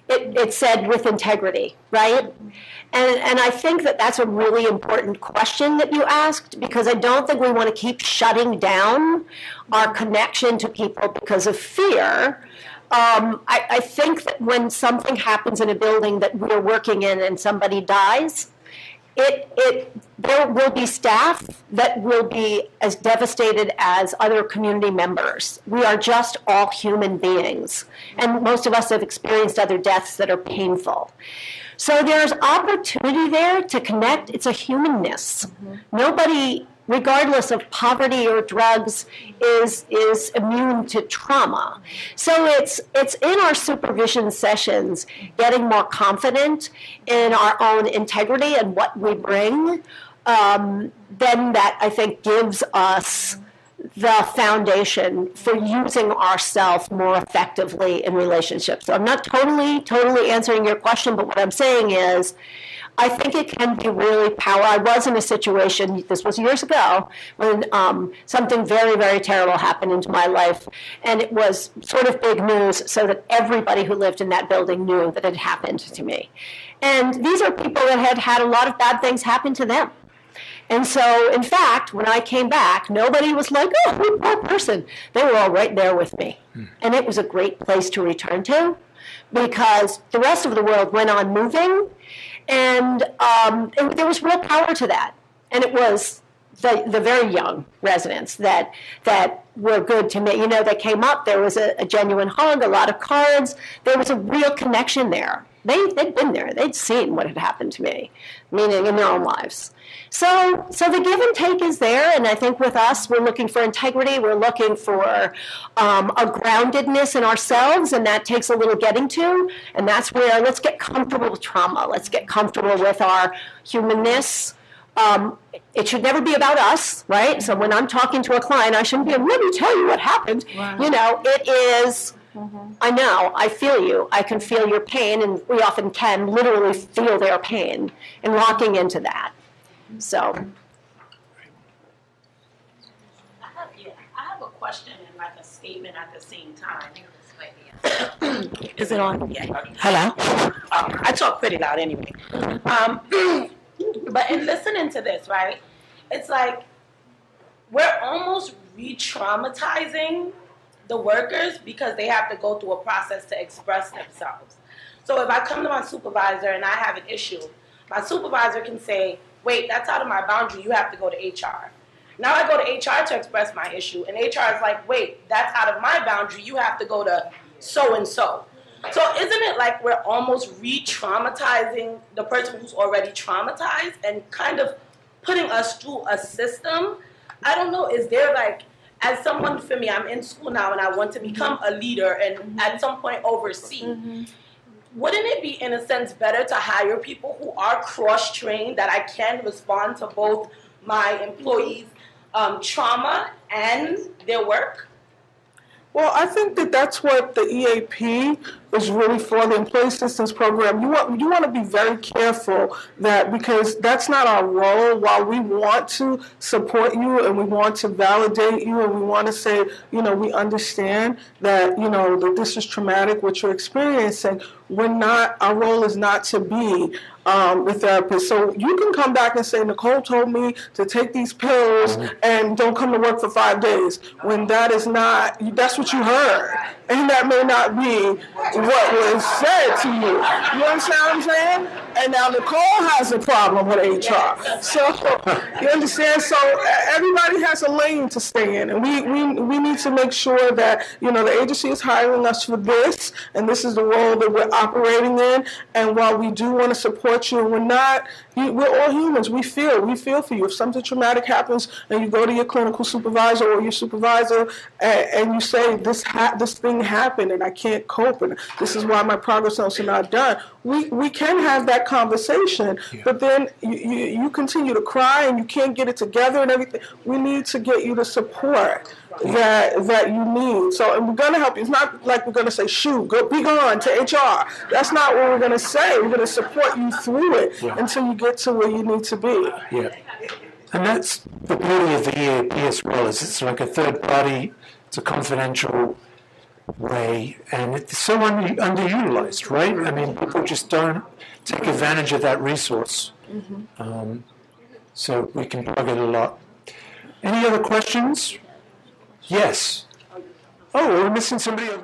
It said with integrity, right? And I think that that's a really important question that you asked, because I don't think we want to keep shutting down our connection to people because of fear. I think that when something happens in a building that we're working in and somebody dies, there will be staff that will be as devastated as other community members. We are just all human beings, and most of us have experienced other deaths that are painful. So there's opportunity there to connect. It's a humanness. Nobody, regardless of poverty or drugs, is immune to trauma. So it's in our supervision sessions getting more confident in our own integrity and what we bring. Then that, I think, gives us the foundation for using ourselves more effectively in relationships. So I'm not totally answering your question, but what I'm saying is, I think it can be really powerful. I was in a situation, this was years ago, when something very, very terrible happened into my life, and it was sort of big news, so that everybody who lived in that building knew that it happened to me. And these are people that had had a lot of bad things happen to them. And so, in fact, when I came back, nobody was like, oh, poor person. They were all right there with me. And it was a great place to return to, because the rest of the world went on moving, and there was real power to that. And it was the very young residents that were good to me. They came up, there was a genuine hug, a lot of cards. There was a real connection there. They'd been there. They'd seen what had happened to me, meaning in their own lives. So the give and take is there, and I think with us, we're looking for integrity. We're looking for a groundedness in ourselves, and that takes a little getting to, and that's where let's get comfortable with trauma. Let's get comfortable with our humanness. It should never be about us, right? So when I'm talking to a client, I shouldn't be, let me tell you what happened. Wow. It is... I know, I feel you. I can feel your pain, and we often can literally feel their pain, and locking into that. So. I have a question and like a statement at the same time. Is it on? Yeah. Hello? I talk pretty loud anyway. But in listening to this, right, it's like we're almost re-traumatizing the workers because they have to go through a process to express themselves. So if I come to my supervisor and I have an issue, my supervisor can say, wait, that's out of my boundary, you have to go to HR. Now I go to HR to express my issue, and HR is like, wait, that's out of my boundary, you have to go to so-and-so. So isn't it like we're almost re-traumatizing the person who's already traumatized and kind of putting us through a system? I don't know, is there like, as someone, for me, I'm in school now and I want to become a leader and at some point oversee. Wouldn't it be, in a sense, better to hire people who are cross-trained, that I can respond to both my employees' trauma and their work? Well, I think that's what the EAP is really for, the Employee Assistance Program. You want to be very careful that, because that's not our role. While we want to support you and we want to validate you and we want to say, we understand that, that this is traumatic, what you're experiencing, our role is not to be the therapist. So you can come back and say, Nicole told me to take these pills and don't come to work for 5 days, when that's what you heard. And that may not be what was said to you. You understand what I'm saying? And now Nicole has a problem with HR. So, you understand? So everybody has a lane to stay in. And we need to make sure that, the agency is hiring us for this, and this is the role that we're operating in. And while we do want to support you, we're all humans. We feel for you. If something traumatic happens and you go to your clinical supervisor or your supervisor and you say, this thing happened and I can't cope, and this is why my progress notes are not done, we can have that conversation. Yeah. But then you continue to cry and you can't get it together and everything. We need to get you the support that you need. So, and we're going to help you. It's not like we're going to say, be gone to HR. That's not what we're going to say. We're going to support you through it until you get to where you need to be. Yeah. And that's the beauty of the EAP as well, is it's like a third party, it's a confidential way, and it's so underutilized, right? I mean, people just don't take advantage of that resource. So we can plug it a lot. Any other questions? Yes. Oh, we're missing somebody over